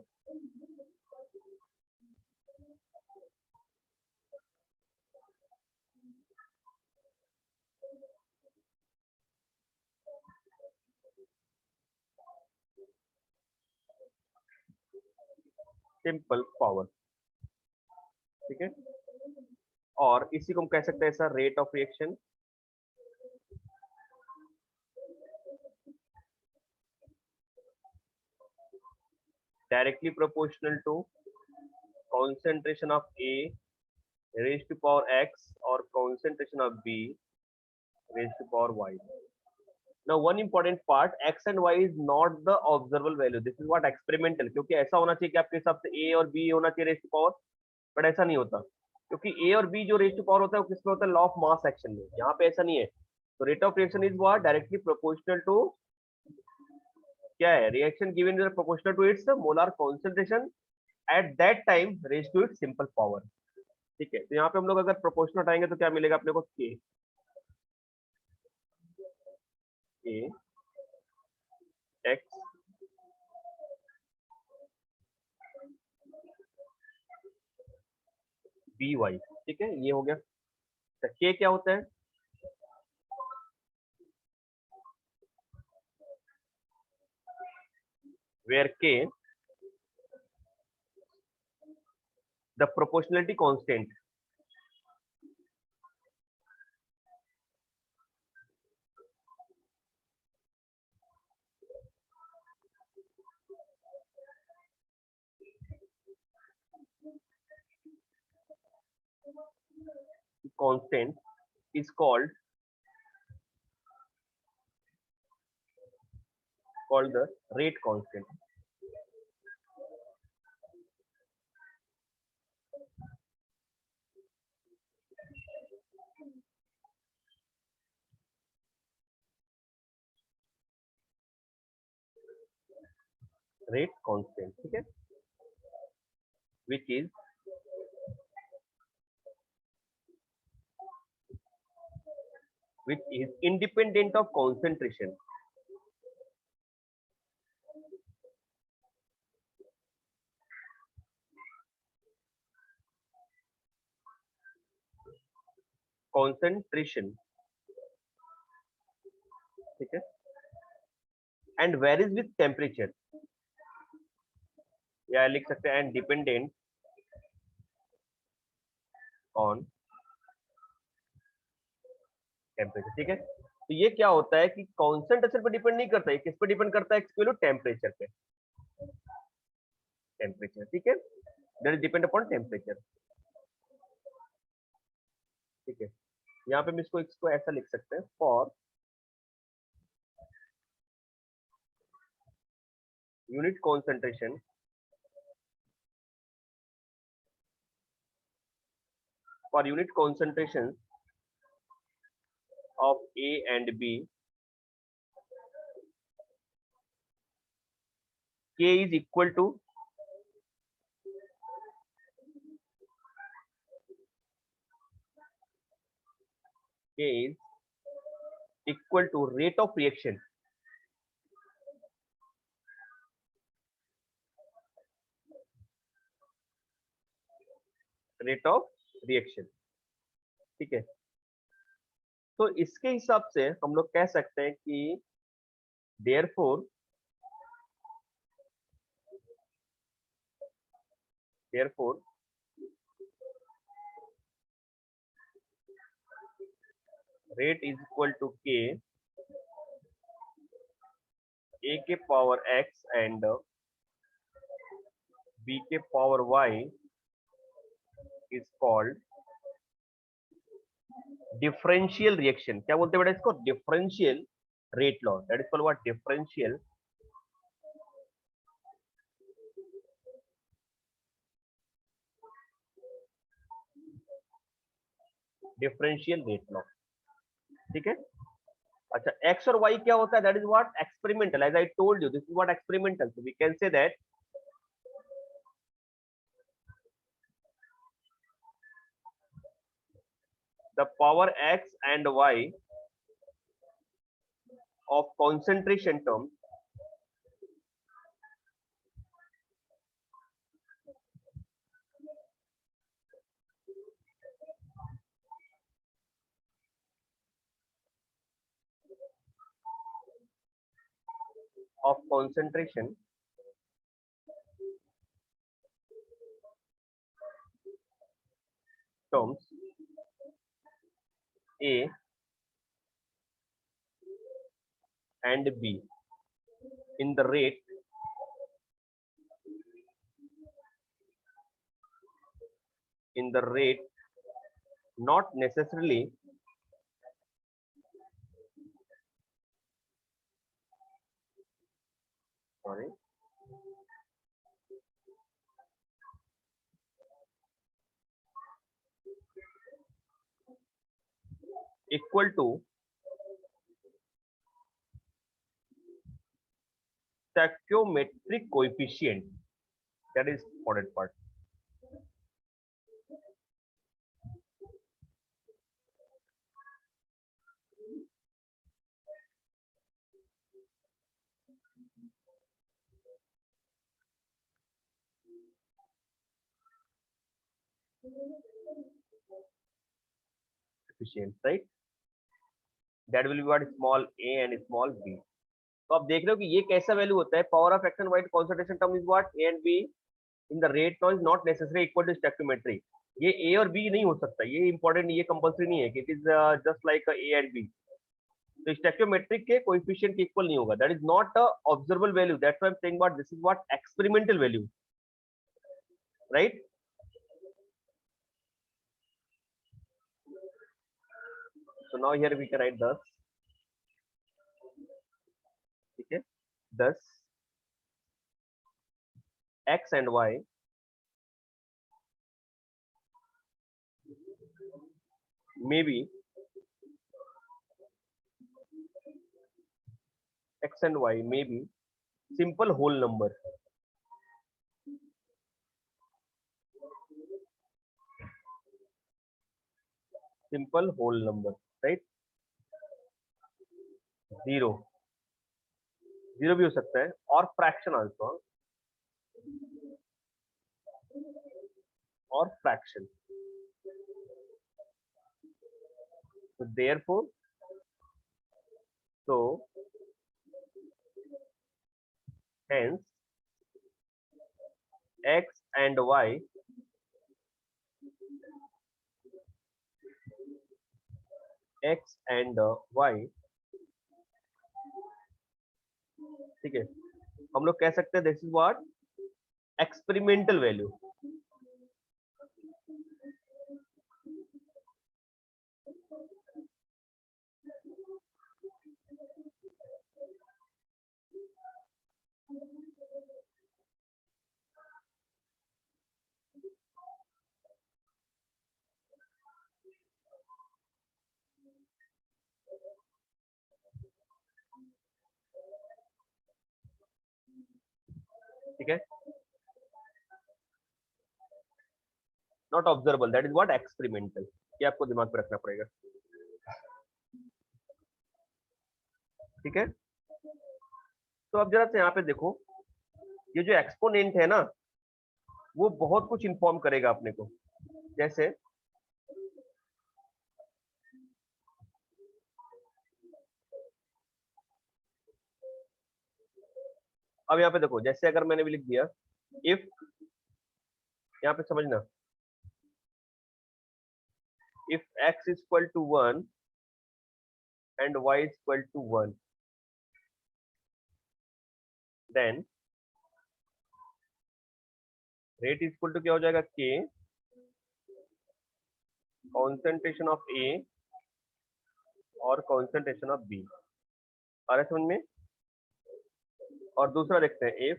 Simple power, ठीक है, और इसी को हम कह सकते हैं sir rate of reaction. Directly proportional to concentration of A raised to power X or concentration of B raised to power Y. Now one important part, X and Y is not the observable value. This is what experimental, क्योंकि ऐसा होना चाहिए कि आपके हिसाब से A और B होना चाहिए raised to power, but ऐसा नहीं होता, क्योंकि A और B जो raised to power होता है वो किसमें होता है, law of mass action में, यहाँ पे ऐसा नहीं है। तो rate of reaction is what directly proportional to क्या है, reaction given is proportional to its molar concentration at that time raised to its simple power, ठीक है। तो यहाँ पे हम लोग अगर प्रोपोर्शनल हटाएंगे तो क्या मिलेगा अपने को, K A X B Y, ठीक है, ये हो गया। तो K क्या होता है, where K the proportionality constant, is called the rate constant. Rate constant, ठीक है, which is independent of concentration. ठीक है, and varies with temperature, या लिख सकते हैं and dependent on temperature, ठीक है। तो ये क्या होता है कि कॉन्सेंट्रेशन पे डिपेंड नहीं करता है, किस पे डिपेंड करता है, एक्चुअली टेम्परेचर पे। टेम्परेचर, ठीक है, that is depend upon temperature, ठीक है। यहाँ पे हम इसको ऐसा लिख सकते हैं, for unit concentration of A and B, K is equal to rate of reaction, ठीक है। तो इसके हिसाब से हम लोग कह सकते हैं कि therefore rate is equal to K, A के पावर x and B के power y is called differential reaction। क्या बोलते हैं बेटा इसको? differential rate law, that is called what? differential rate law, ठीक है। अच्छा, x और y क्या होता है? that is what? experimental, as I told you, this is what experimental, so we can say that the power x and y of concentration terms of concentration terms A and B in the rate not necessarily equal to stoichiometric coefficient, that is important part, coefficient, right? That will be what? Small a and small b। तो आप देख रहे हो कि ये कैसा value होता है? Power of action white concentration term is what? A and B in the rate no is not necessary equal to stoichiometry. ये ए और बी नहीं हो सकता, ये इंपॉर्टेंट नहीं, ये कंपल्सरी नहीं है कि it is just like A and B. तो स्टैक्योमेट्रिक के कोएफिशिएंट के इक्वल नहीं होगा, that is not a observable value, that's why I am saying what this is what? Experimental value, right? So now here we can write thus, ठीक है, thus x and y may be simple whole number, right? Zero भी हो सकता है, और fraction also, और fraction. So therefore, hence x and y ठीक है, हम लोग कह सकते हैं this is what? Experimental value. ठीक है, not observable, that is what experimental. ये आपको दिमाग पे रखना पड़ेगा। ठीक है, तो अब जरा से यहाँ पे देखो, ये जो एक्सपोनेंट है ना, वो बहुत कुछ इन्फॉर्म करेगा अपने को। जैसे अब यहाँ पे देखो, जैसे अगर मैंने भी लिख दिया इफ, यहाँ पे समझना, if x is equal to 1 and y is equal to 1, then rate is equal to क्या हो जाएगा, k concentration of A और concentration of B। आ रहा है समझ में? और दूसरा देखते हैं, if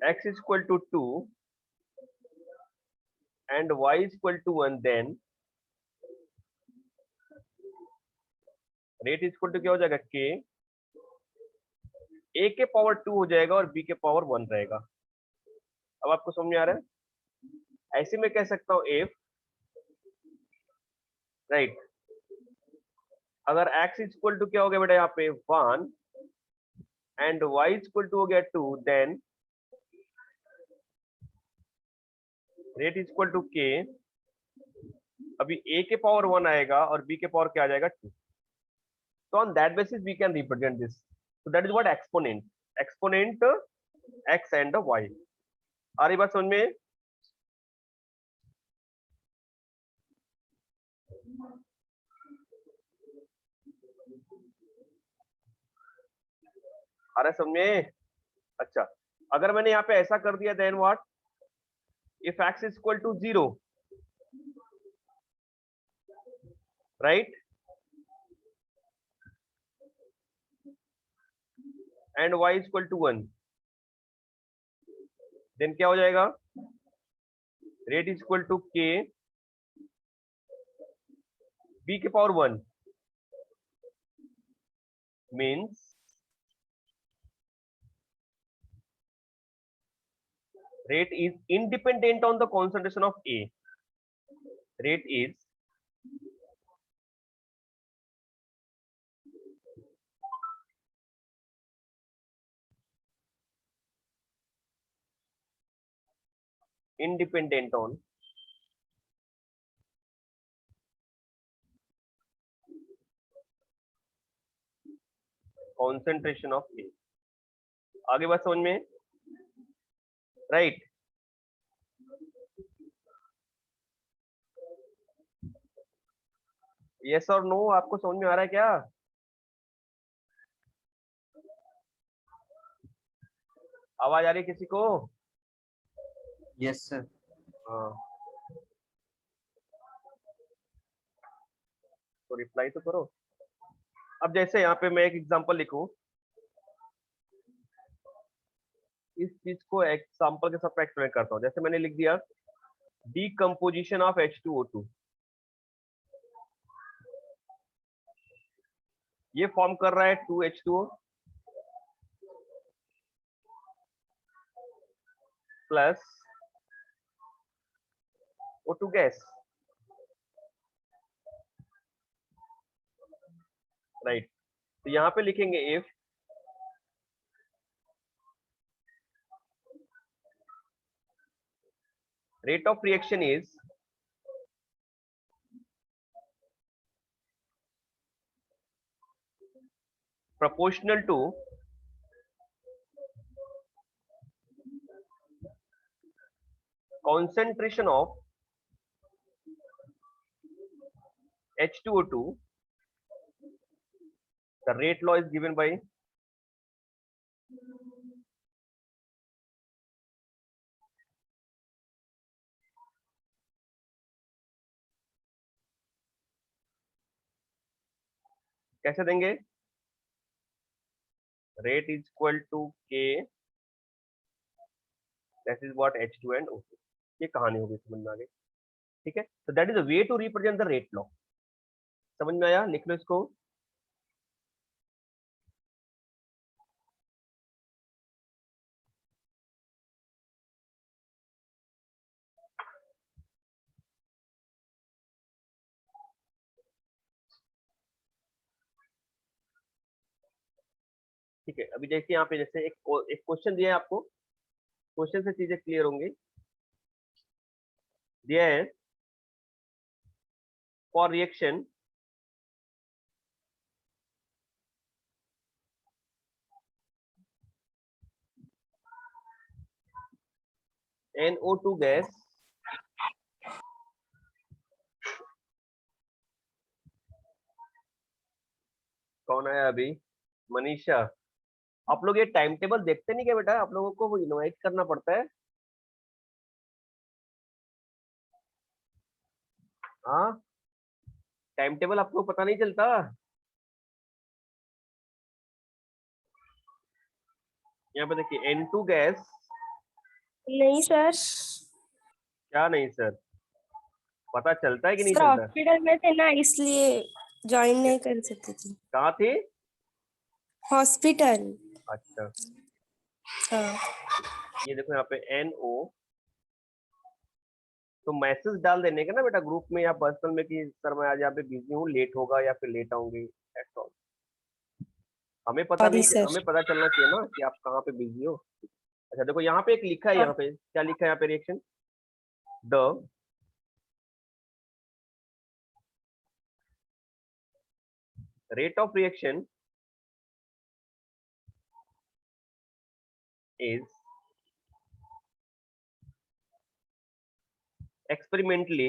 x is equal to 2 and y is equal to 1, then rate is equal to क्या हो जाएगा, k a के पावर 2 हो जाएगा और b के पावर 1 रहेगा। अब आपको समझ में आ रहा है? ऐसे में कह सकता हूं if, राइट, अगर x इज इक्वल टू क्या हो गया बेटा यहाँ पे 1 and y is equal to हो गया 2, then rate is equal to k, अभी a के पावर 1 आएगा और b के पावर क्या आ जाएगा 2। तो on that basis we can represent this, so that is what exponent, exponent x and y। आ रही बात समझ में? आ रहा है समझ में? अच्छा, अगर मैंने यहाँ पे ऐसा कर दिया, then what, if x is equal to 0, right, and y is equal to 1, then क्या हो जाएगा, rate is equal to k b के power 1, means rate is independent on the concentration of A. Rate is independent on concentration of A। आगे बात समझ में? Right, yes और no, आपको समझ में आ रहा है क्या? आवाज आ रही है किसी को? Yes sir. हाँ, तो रिप्लाई तो करो। अब जैसे यहाँ पे मैं एक एग्जांपल लिखूं, इस चीज को एग्जांपल के साथ एक्सप्लेन करता हूँ। जैसे मैंने लिख दिया डीकम्पोजिशन ऑफ H2O2, ये फॉर्म कर रहा है 2H2O plus O2 gas, right. तो यहाँ पे लिखेंगे if rate of reaction is proportional to concentration of H2O2, the rate law is given by कैसे देंगे? रेट इज इक्वल टू के that is what H2 and O2। ये कहानी होगी, समझ में आ गई? ठीक है, तो that is a way to represent the rate law. समझ में आया? लिख लो इसको। ठीक है, अभी देखिए यहाँ पे जैसे एक क्वेश्चन दिया है आपको, क्वेश्चन से चीजें क्लियर होंगी। दिया है फॉर रिएक्शन NO2 गैस कौन है अभी? मनीषा। आप लोग ये टाइम टेबल देखते नहीं क्या बेटा? आप लोगों को वो इनवाइट करना पड़ता है। हाँ, टाइम टेबल आपको पता नहीं चलता? यहाँ पे देखिए N2 गैस। नहीं सर। क्या नहीं सर? पता चलता है कि नहीं सर चलता? हॉस्पिटल में थे ना, इसलिए ज्वाइन नहीं कर सकती थी। कहाँ थे? हॉस्पिटल। अच्छा, हाँ। ये देखो यहाँ पे NO, तो मैसेज डाल देने का ना बेटा ग्रुप में या पर्सनल में कि सर मैं आज यहाँ पे बिजी हूँ, लेट होगा या फिर लेट आऊंगी। That's all। हमें पता सॉरी नहीं, सर। हमें पता चलना चाहिए ना कि आप कहाँ पे बिजी हो। अच्छा देखो यहाँ पे एक लिखा है, यहाँ पे क्या लिखा है? यहाँ पे reaction the rate of reaction is experimentally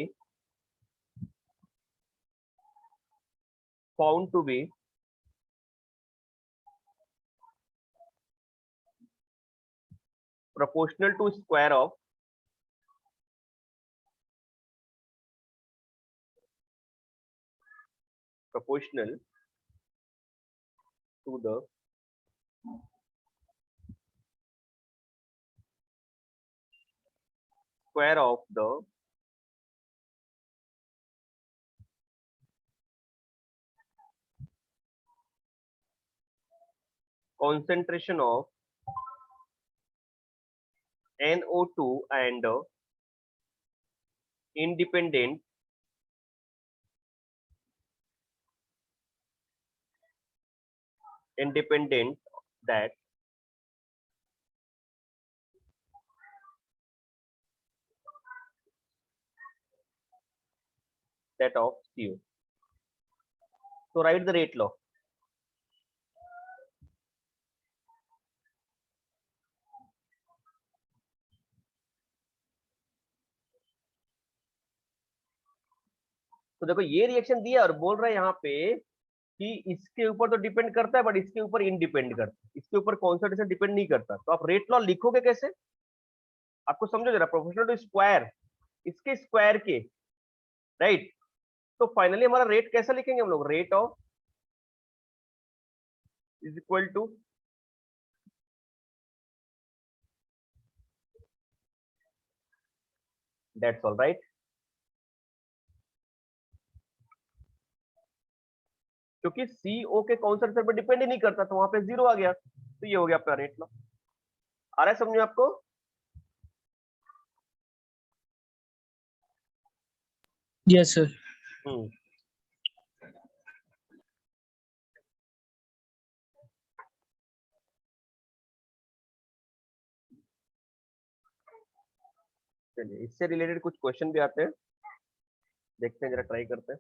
found to be proportional to square of proportional to the square of the concentration of NO2 and independent that of CO। So write the rate law। तो देखो ये reaction दिया और बोल रहा है यहाँ पे कि इसके ऊपर तो डिपेंड करता है बट इसके ऊपर इनडिपेंड करता है, इसके ऊपर कॉन्सेंट्रेशन डिपेंड नहीं करता। तो आप रेट लॉ लिखोगे कैसे? आपको समझो जरा, प्रोपोर्शनल टू स्क्वायर, इसके स्क्वायर के, राइट? तो फाइनली हमारा रेट कैसा लिखेंगे हम लोग? Rate of is equal to that's all, right? क्योंकि CO के कॉन्सेंट्रेशन पर डिपेंड ही नहीं करता, तो वहां पे जीरो आ गया, तो ये हो गया आपका रेट लॉ। आ रहा है समझो आपको? Yes sir. हम्म, चलिए इससे रिलेटेड कुछ क्वेश्चन भी आते हैं, देखते हैं, जरा ट्राई करते हैं।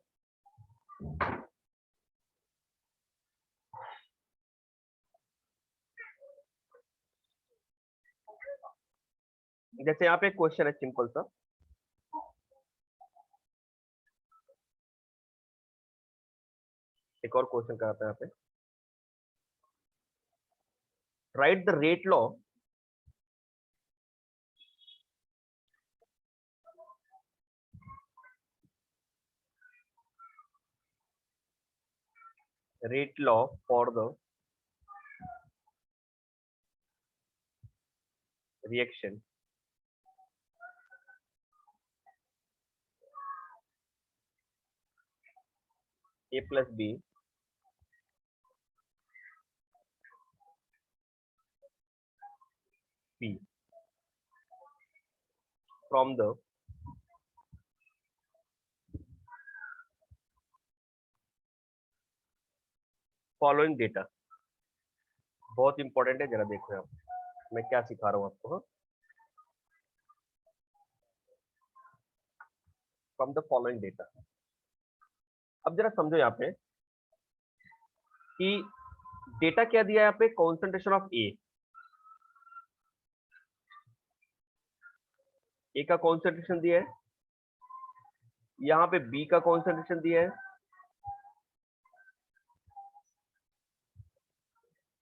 जैसे यहाँ पे एक क्वेश्चन है सिंपल सा, एक और क्वेश्चन कराते हैं यहाँ पे। Right the rate law rate law for the reaction A plus B P from the following data. बहुत इंपॉर्टेंट है, जरा देखो आप मैं क्या सिखा रहा हूँ आपको। From the following data. अब जरा समझो यहाँ पे कि डेटा क्या दिया है यहाँ पे, कॉन्सेंट्रेशन ऑफ ए का कॉन्सेंट्रेशन दिया है, यहाँ पे बी का कॉन्सेंट्रेशन दिया है,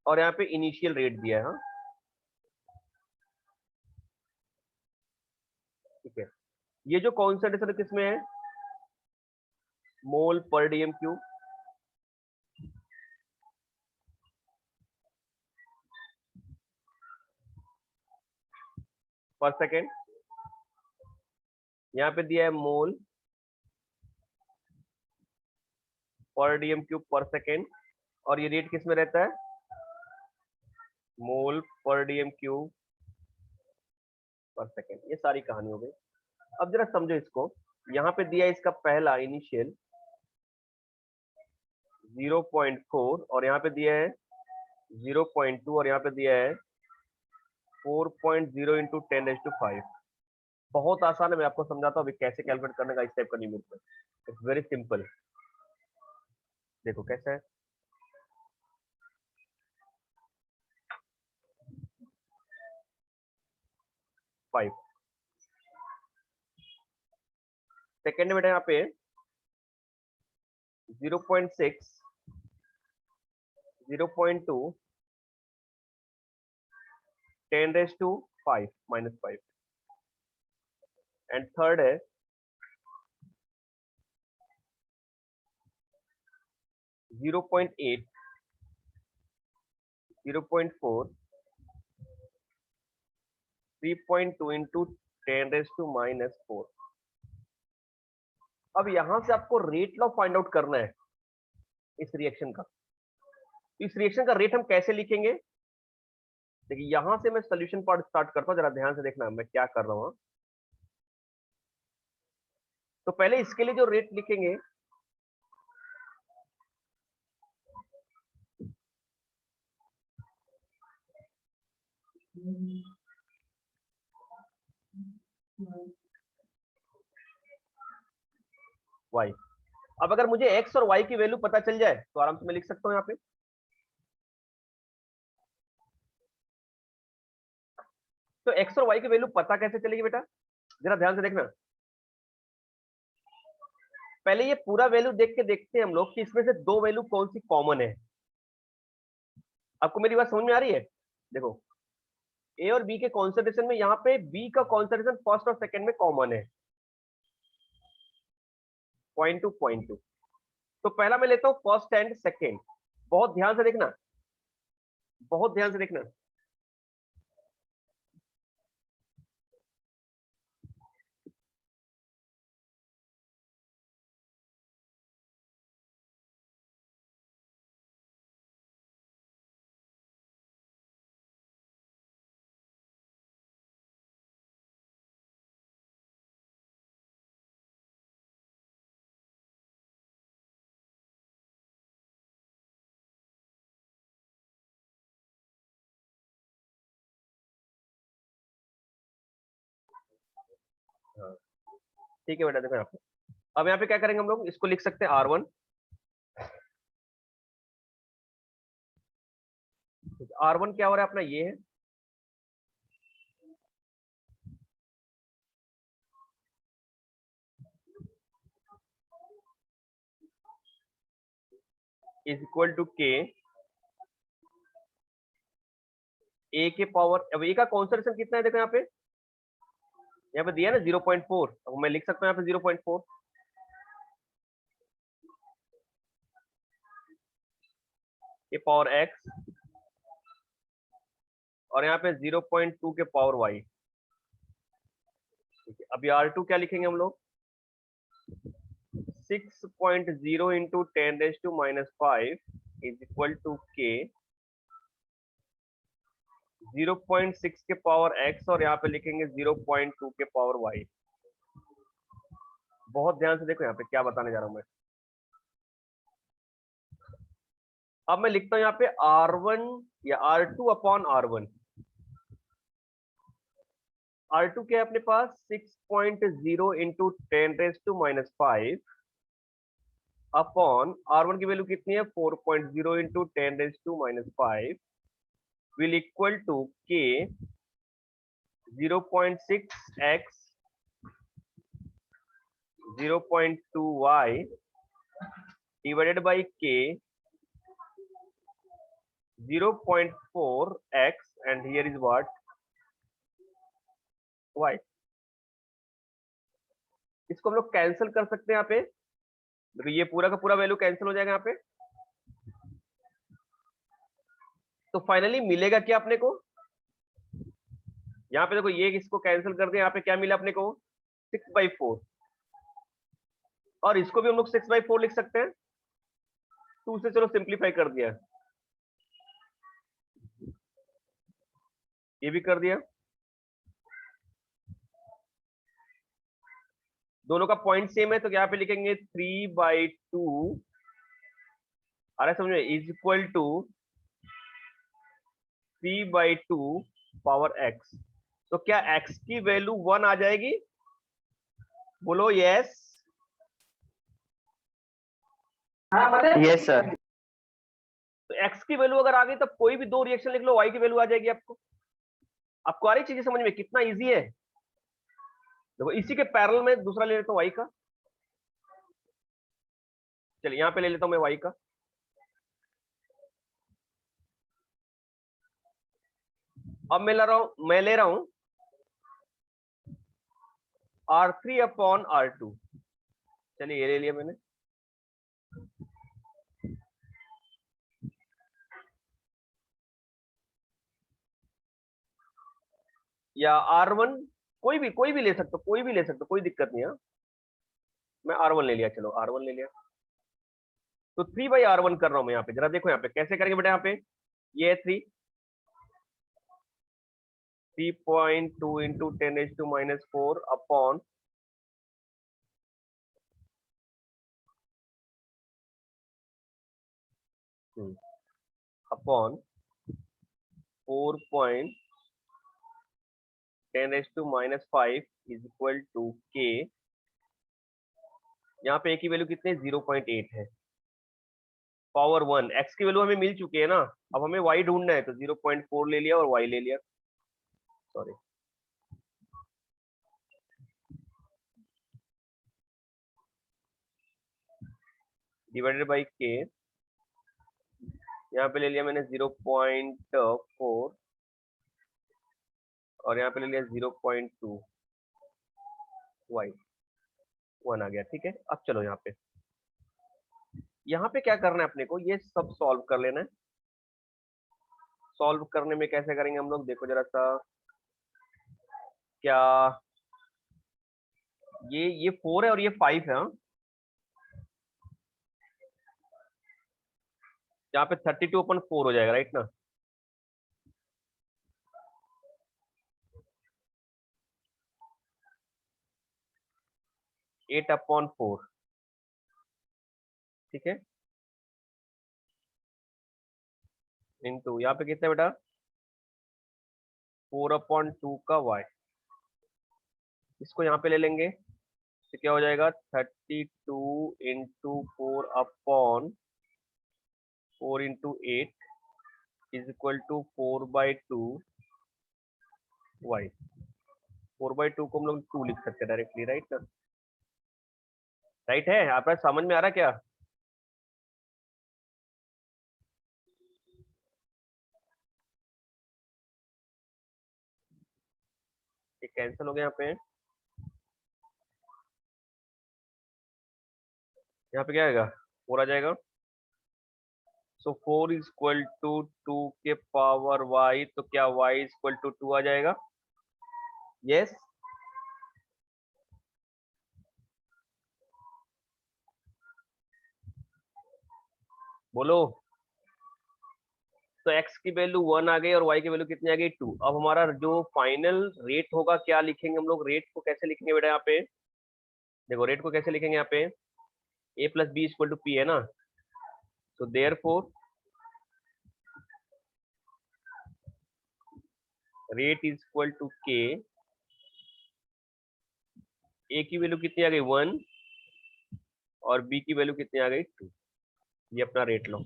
और यहाँ पे इनिशियल रेट दिया है। हाँ ठीक है, ये जो कॉन्सेंट्रेशन किसमें है, मोल पर डीएम क्यूब, पर सेकेंड। यहाँ पे दिया है मोल पर डीएम क्यूब पर सेकेंड, और ये रेट किस में रहता है, मोल पर डीएम क्यूब पर सेकेंड। ये सारी कहानी हो गई। अब जरा समझो इसको, यहाँ पे दिया है इसका पहला इनिशियल 0.4, और यहाँ पे दिया है 0.2, और यहाँ पे दिया है 4.0 इंटू 10⁵ बहुत आसान है, मैं आपको समझाता हूँ अभी कैसे कैलकुलेट करने का इस टाइप का न्यूमेरिकल। It's very simple. देखो कैसा है, फाइव सेकेंड में बेटा यहाँ पे 0.6, 0.2, 10⁵ -5, एंड थर्ड है 0.8, 0.4, 3.2 इंटू 10⁻⁻⁴। अब यहां से आपको रेट लॉ फाइंड आउट करना है इस रिएक्शन का। इस रिएक्शन का रेट हम कैसे लिखेंगे, देखिए यहां से मैं सोल्यूशन पार्ट स्टार्ट करता हूं, जरा ध्यान से देखना मैं क्या कर रहा हूं। तो पहले इसके लिए जो रेट लिखेंगे, y। अब अगर मुझे x और y की वैल्यू पता चल जाए तो आराम से मैं लिख सकता हूं यहाँ पे। तो x और y की वैल्यू पता कैसे चलेगी बेटा, जरा ध्यान से देखना। पहले ये पूरा वैल्यू देख के देखते हैं हम लोग कि इसमें से दो वैल्यू कौन सी कॉमन है। आपको मेरी बात समझ में आ रही है? देखो ए और बी के कॉन्सेंट्रेशन में यहाँ पे बी का कॉन्सेंट्रेशन फर्स्ट और सेकंड में कॉमन है, 0.2 0.2। तो पहला मैं लेता हूं फर्स्ट एंड सेकंड। बहुत ध्यान से देखना, बहुत ध्यान से देखना। हाँ ठीक है बेटा, देखो यहाँ पे अब यहाँ पे क्या करेंगे हम लोग, इसको लिख सकते हैं R1। R1 क्या हो रहा है अपना, ये है is equal to K A के पावर। अब A का कॉन्सेंट्रेशन कितना है, देखो यहाँ पे दिया है ना 0.4। अब मैं लिख सकता हूँ यहाँ पे 0.4। के पावर x और यहाँ पे 0.2 के पावर y। ठीक है, अभी R2 क्या लिखेंगे हम लोग? 6.0 into 10⁻⁵ is equal to k 0.6 के पावर x और यहाँ पे लिखेंगे 0.2 के पावर y। बहुत ध्यान से देखो यहाँ पे क्या बताने जा रहा हूं मैं। अब मैं लिखता हूं यहाँ पे R1 या R2 अपॉन R1। R2 क्या है अपने पास? 6.0 इंटू 10⁻⁵ अपॉन R1 की वैल्यू कितनी है? 4.0 into 10⁻⁵ will equal to k 0.6x 0.2y divided by k 0.4x and here is what? y। इसको हम लोग कैंसिल कर सकते हैं यहाँ पे, देखो ये पूरा का पूरा वैल्यू कैंसिल हो जाएगा यहाँ पे। तो फाइनली मिलेगा क्या अपने को? यहाँ पे देखो ये इसको कैंसिल कर दे, यहाँ पे क्या मिला अपने को? 6/4 और इसको भी हम लोग 6/4 लिख सकते हैं। 2 से चलो सिंप्लीफाई कर दिया, ये भी कर दिया। दोनों का पॉइंट सेम है तो यहाँ पे लिखेंगे 3/2 आ रहा है समझ में, is equal to 3/2 power x। तो क्या x की वैल्यू 1 आ जाएगी? बोलो यस। Yes sir. तो x की वैल्यू अगर आ गई तब कोई भी दो रिएक्शन लिख लो, y की वैल्यू आ जाएगी आपको। आपको आ रही चीजें समझ में? कितना इजी है। देखो इसी के पैरेलल में दूसरा ले लेता हूं y का। चलिए यहां पे ले लेता हूं मैं y का। अब मैं ले रहा हूं R3 अपॉन R2। चलिए ये ले लिया मैंने। या R1 कोई भी ले सकते हो, कोई भी ले सकते हो, कोई दिक्कत नहीं है। मैं R1 ले लिया, चलो R1 ले लिया। तो 3/R1 कर रहा हूं मैं यहाँ पे। जरा देखो यहाँ पे कैसे करेंगे बेटा। यहाँ पे ये है 3.2 into 10⁻⁴ upon upon 4.10⁻⁵ is equal to k। यहाँ पे a की वैल्यू कितनी है? 0.8 है। पावर 1 x की वैल्यू हमें मिल चुकी है ना। अब हमें y ढूंढना है तो 0.4 ले लिया और y ले लिया। Sorry, divided by k। यहाँ पे ले लिया मैंने 0.4 और यहाँ पे ले लिया 0.2 y। 1 आ गया। ठीक है, अब चलो यहाँ पे क्या करना है अपने को? ये सब सॉल्व कर लेना है। सॉल्व करने में कैसे करेंगे हम लोग? देखो जरा सा, क्या ये 4 है और ये 5 है। हाँ? यहाँ पे 32/4 हो जाएगा, राइट ना। एट अपॉन 4, ठीक है, इंटू यहाँ पे कितना बेटा? 4/2 का y। इसको यहाँ पे ले लेंगे तो क्या हो जाएगा? 32 into 4/4 into 8 is equal to 4/2 y। 4/2 को हम लोग 2 लिख सकते हैं डायरेक्टली, राइट ना। राइट है? आपका समझ में आ रहा है क्या? ये कैंसिल हो गया यहाँ पे। यहाँ पे क्या आएगा? 4 आ जाएगा सो 4 इज इक्वल टू 2 के पावर y, तो क्या y इज इक्वल टू 2 आ जाएगा? यस, बोलो। तो x की वैल्यू 1 आ गई और y की वैल्यू कितनी आ गई? 2। अब हमारा जो फाइनल रेट होगा क्या लिखेंगे हम लोग? रेट को कैसे लिखेंगे बेटा? यहाँ पे देखो, रेट को कैसे लिखेंगे? यहाँ पे a plus B equal to P है ना, तो therefore rate is equal to K. a की वैल्यू कितनी आ गई? 1, और b की वैल्यू कितनी आ गई? 2। ये अपना रेट लो।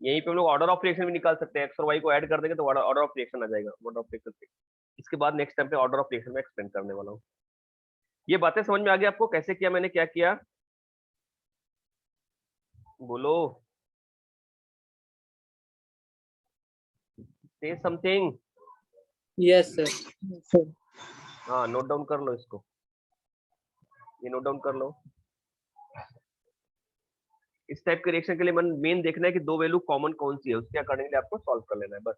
यहीं पे हम लोग ऑर्डर ऑफ रिएक्शन भी निकाल सकते हैं। एक्स और वाई को ऐड कर देंगे तो ऑर्डर ऑफ रिएक्शन आ जाएगा। ऑर्डर ऑफ रिएक्शन से इसके बाद नेक्स्ट टाइम पे ऑर्डर ऑफ रिएक्शन में एक्सप्लेन करने वाला हूँ। ये बातें समझ में आ गई आपको? कैसे किया मैंने, क्या किया, बोलो, से समथिंग। Yes, sir. Sir. हाँ, नोट डाउन कर लो इसको, ये नोट डाउन कर लो। इस टाइप के रिएक्शन के लिए मेन देखना है कि दो वैल्यू कॉमन कौन सी है, उसके अकॉर्डिंगली आपको सॉल्व कर लेना है बस।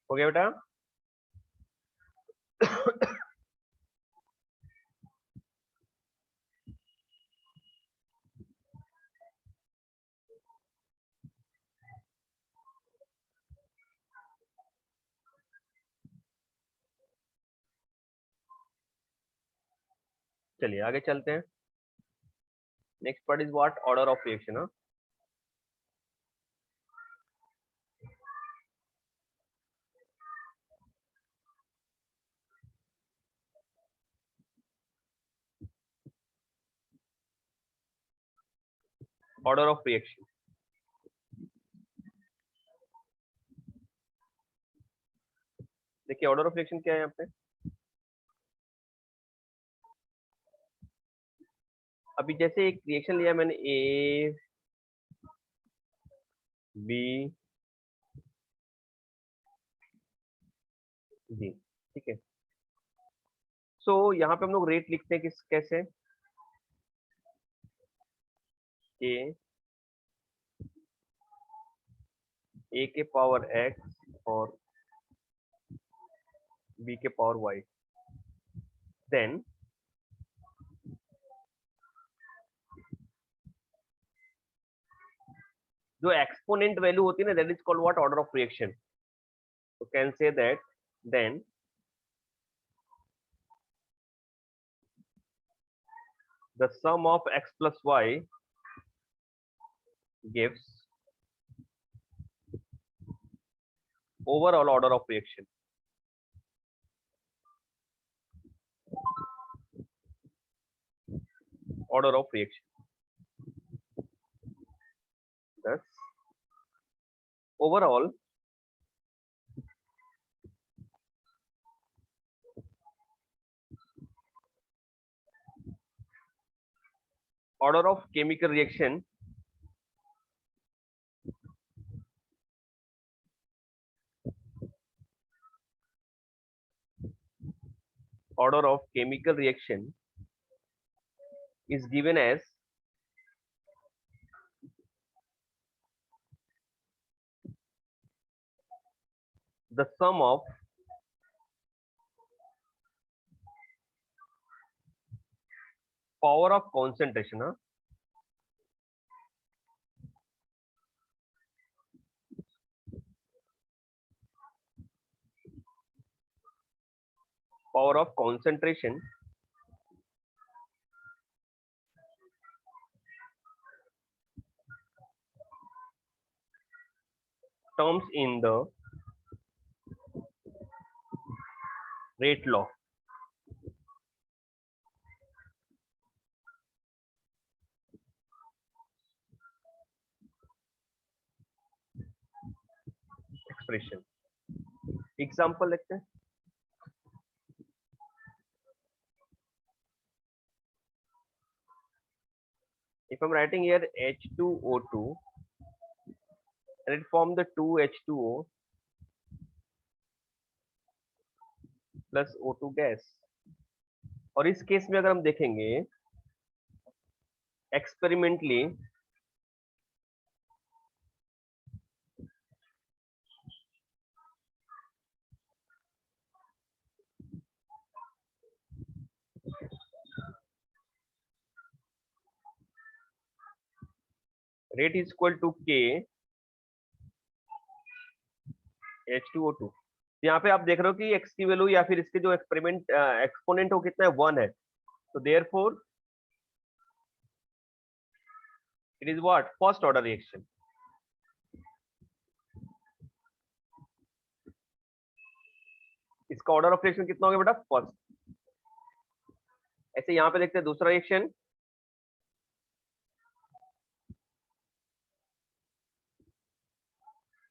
हो गया बेटा? चलिए आगे चलते हैं। Next part is what? Order of reaction. Order of reaction, देखिए ऑर्डर ऑफ रिएक्शन क्या है यहाँ पे। अभी जैसे एक रिएक्शन लिया मैंने, ए बी जी, ठीक है। सो यहाँ पे हम लोग रेट लिखते हैं किस कैसे? ए के पावर एक्स और बी के पावर वाई। देन जो एक्सपोनेंट वैल्यू होती है ना, that is called what? Order of reaction. तो can say that then the sum of x plus y gives overall order of reaction. Order of reaction. Thus, overall order of chemical reaction is given as the sum of power of concentration, huh? Power of concentration terms in the rate law. Expression. Example लेते हैं. If I'm writing here H2O2 and it form the 2H2O plus O2 gas. और इस case में अगर हम देखेंगे experimentally rate is equal to K H2O2. यहाँ पे आप देख रहे हो कि x की वैल्यू या फिर इसके जो एक्सपेरिमेंट एक्सपोनेंट हो कितना है 1 है. तो therefore it is what first order reaction. इसका ऑर्डर ऑफ रिएक्शन कितना हो गया बेटा फर्स्ट. ऐसे यहाँ पे देखते हैं दूसरा reaction.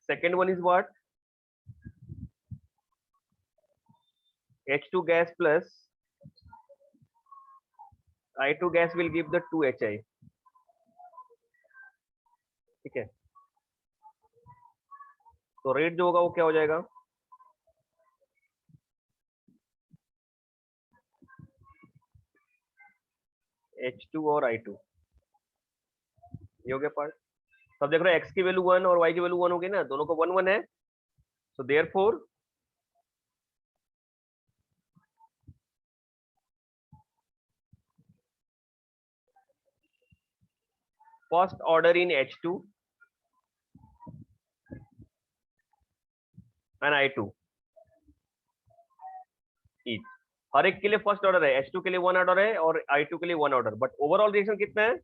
Second one is what H2 gas plus I2 gas will give the 2HI. ठीक है. तो रेट जो होगा वो क्या हो जाएगा H2 और I2. ये हो गया पार्ट. तब देख रहे हो x की वैल्यू 1 और y की वैल्यू 1 हो गई ना, दोनों को 1 1 है. So therefore first order in H2 and I2 each. हर एक के लिए फर्स्ट ऑर्डर है. H2 के लिए 1 ऑर्डर है और I2 के लिए 1 ऑर्डर. बट ओवरऑल रिएक्शन कितना है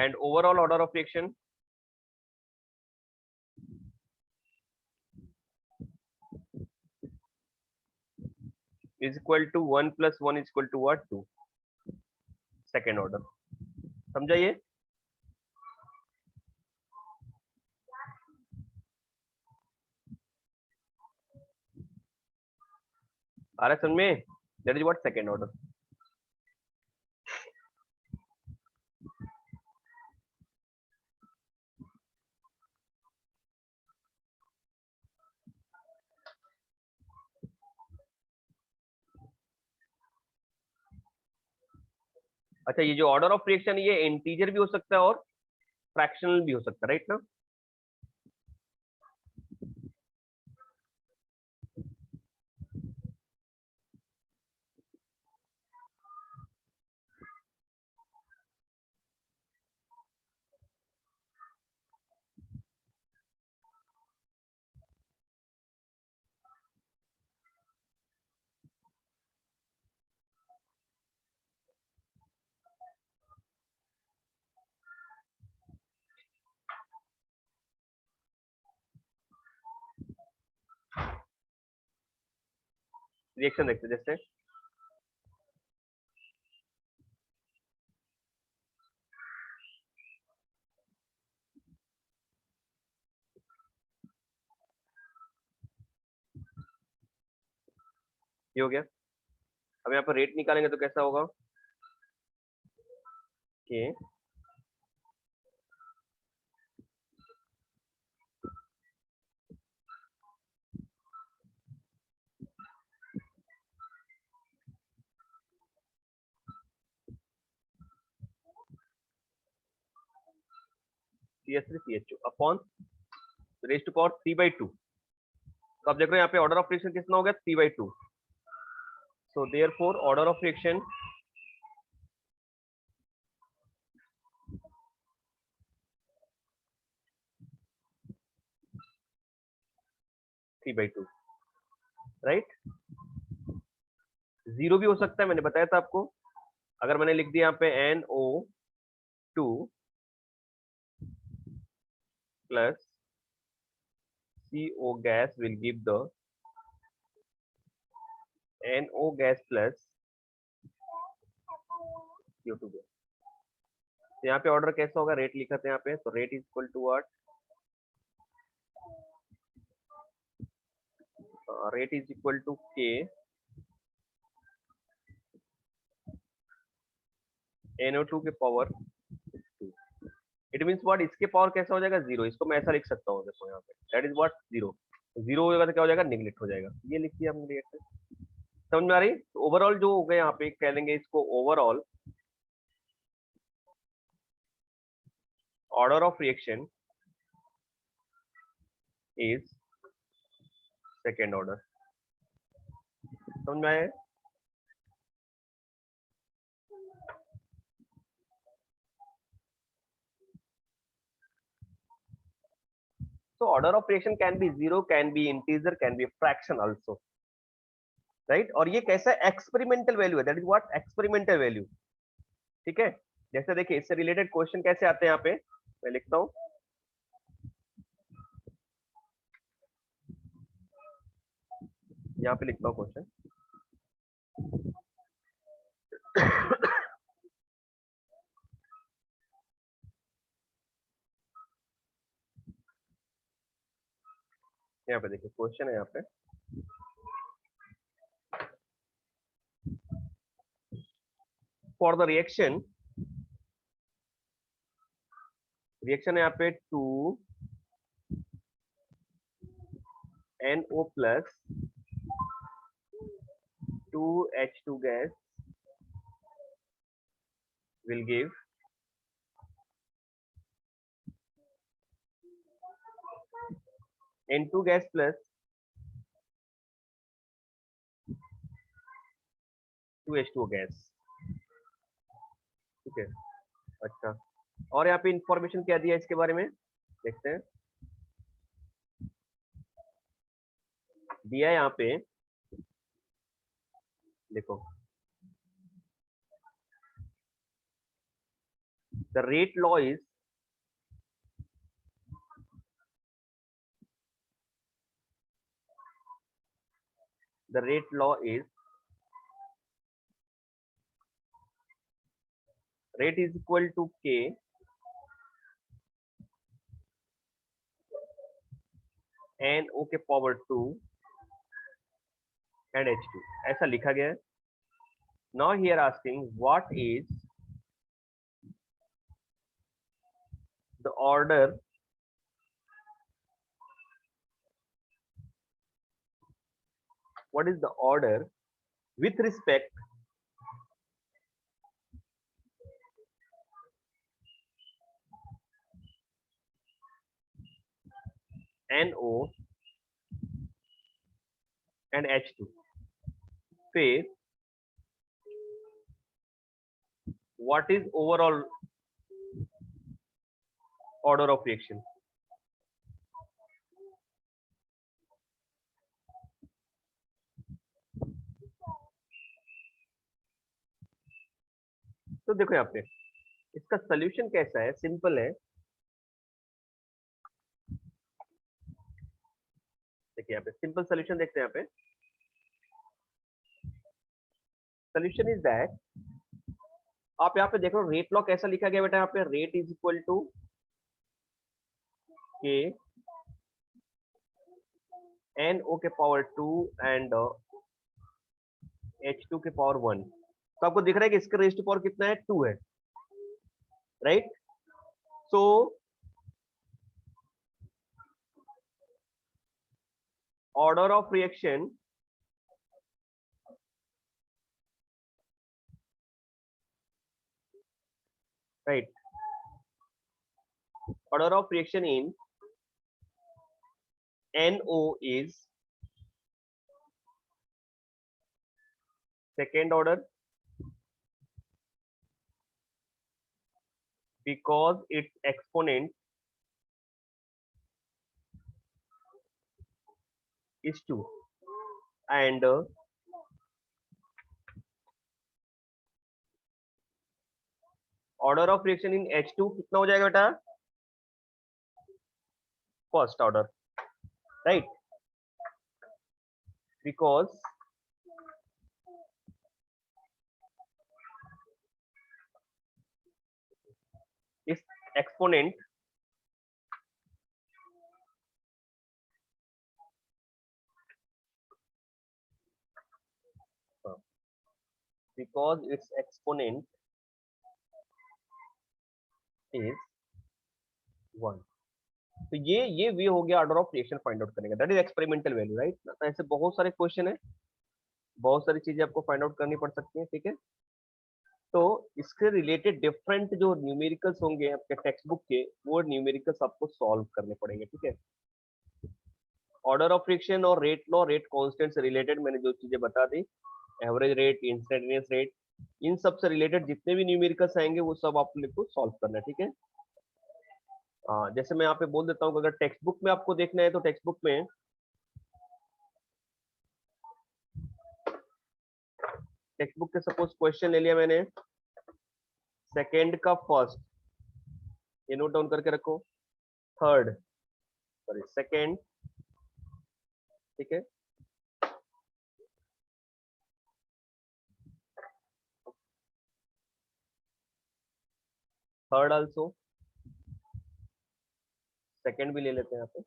and overall order of reaction is equal to 1 plus 1 is equal to what 2. Second order. समझा ये. आ रहा है समझ में. That is what second order. अच्छा ये जो ऑर्डर ऑफ रिएक्शन ये इंटीजर भी हो सकता है और फ्रैक्शनल भी हो सकता है राइट ना. रिएक्शन देखते हैं जैसे ये हो गया. अब यहाँ पर रेट निकालेंगे तो कैसा होगा कि CH3CH2 upon raise to power 3/2। तो आप देख रहे हो यहाँ पे ऑर्डर ऑफ रिएक्शन कितना हो गया 3/2। So therefore order of reaction three by two, right. Zero भी हो सकता है, मैंने बताया था आपको। अगर मैंने लिख दिया यहाँ पे NO2 plus CO gas will give the NO gas plus CO2 gas। तो यहाँ पे ऑर्डर कैसा होगा, रेट लिखा था यहाँ पे, तो rate is equal to what, rate is equal to K NO2 के पावर 2। इट मीन्स व्हाट, इसके पावर कैसा हो जाएगा जीरो। इसको मैं ऐसा लिख सकता हूँ, देखो यहाँ पे that is what zero. Zero होगा तो क्या हो जाएगा, निगलेक्ट हो जाएगा। ये लिख दिया हमने रिएक्शन, समझ में आ रही। तो ओवरऑल जो हो गया यहाँ पे कह लेंगे इसको overall order of reaction is second order. समझ में आया। So order of reaction can be zero, can be integer, can be fraction also, right? और ये कैसा एक्सपेरिमेंटल वैल्यू है, that is what experimental value. ठीक है, जैसे देखिए इससे रिलेटेड क्वेश्चन कैसे आते हैं यहाँ पे, मैं लिखता हूँ। यहाँ पे लिखता हूँ क्वेश्चन। यहाँ पे देखिए क्वेश्चन है यहाँ पे, फॉर द रिएक्शन, रिएक्शन है यहाँ पे 2NO plus 2H2 gas will give N2 gas plus 2H2 gas। ठीक है, अच्छा। और यहाँ पे इंफॉर्मेशन क्या दिया इसके बारे में, देखते हैं। दिया है यहाँ पे, देखो the rate law is, the rate law is rate is equal to K NO के पावर 2 and H2, ऐसा लिखा गया है। Now here asking what is the order with respect NO and H2, फिर what is overall order of reaction। तो देखो यहाँ पे इसका सोल्यूशन कैसा है, सिंपल है। देखिए यहाँ पे सिंपल सोल्यूशन देखते हैं। यहाँ पे सोल्यूशन इज दैट, आप यहाँ पे देखो रेट लॉ कैसा लिखा गया बेटा, यहाँ पे rate is equal to K NO के पावर 2 एंड H2 के पावर 1। तो आपको दिख रहा है कि इसका रेज टू पावर कितना है, 2 है, right. So order of reaction right, order of reaction in NO is second order because its exponent is 2 and order of reaction in H2 कितना हो जाएगा बेटा? First order, right? Because its exponent is 1. तो ये वे हो गया order of reaction find out करने का, that is experimental value, right? ऐसे बहुत सारे क्वेश्चन है, बहुत सारी चीजें आपको फाइंड आउट करनी पड़ सकती है, ठीक है? तो इसके रिलेटेड डिफरेंट जो न्यूमेरिकल्स होंगे आपके टेक्स्ट बुक के, वो न्यूमेरिकल्स आपको सॉल्व करने पड़ेंगे, ठीक है? ऑर्डर ऑफ फ्रिक्शन और रेट लॉ, रेट कांस्टेंट से रिलेटेड मैंने जो चीजें बता दी, एवरेज रेट, इंस्टेंटेनियस रेट, इन सब से रिलेटेड जितने भी न्यूमेरिकल्स आएंगे वो सब आप लोग को सॉल्व करना है, ठीक है? जैसे मैं यहाँ पे बोल देता हूँ, अगर टेक्स्ट बुक में आपको देखना है तो टेक्स्ट बुक में के सपोज क्वेश्चन ले लिया मैंने, सेकंड का फर्स्ट, ये नोट डाउन करके रखो, थर्ड सॉरी सेकंड, ठीक है? थर्ड आल्सो, सेकंड भी ले लेते हैं यहाँ पे,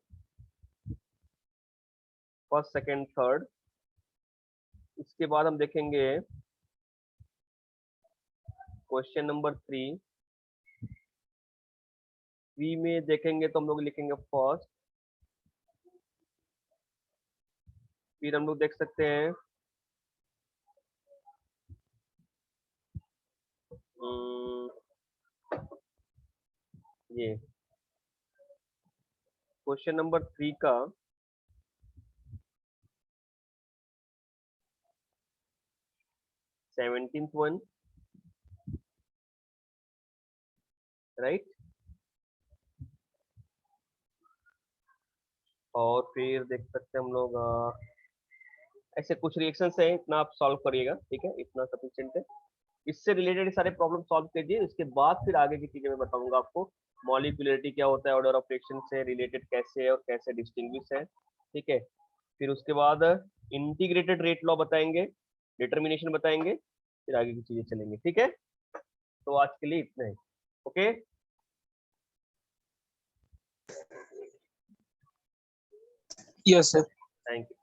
फर्स्ट सेकंड थर्ड। इसके बाद हम देखेंगे क्वेश्चन नंबर 3 में देखेंगे तो हम लोग लिखेंगे फर्स्ट, फिर हम लोग देख सकते हैं ये क्वेश्चन नंबर 3 का 17th वन, राइट? और फिर देख सकते हैं हम लोग ऐसे कुछ रिएक्शंस हैं, इतना आप सॉल्व करिएगा, ठीक है? इतना सफिशिएंट है। इससे रिलेटेड सारे प्रॉब्लम सॉल्व कीजिए, इसके बाद फिर आगे की चीजें मैं बताऊंगा आपको, मॉलिक्यूलरिटी क्या होता है, ऑर्डर ऑफ रिएक्शन से रिलेटेड कैसे है और कैसे डिस्टिंग्विश है, ठीक है? फिर उसके बाद इंटीग्रेटेड रेट लॉ बताएंगे, डिटर्मिनेशन बताएंगे, फिर आगे की चीजें चलेंगे, ठीक है? तो आज के लिए इतना ही, okay? Yes, sir. Thank you.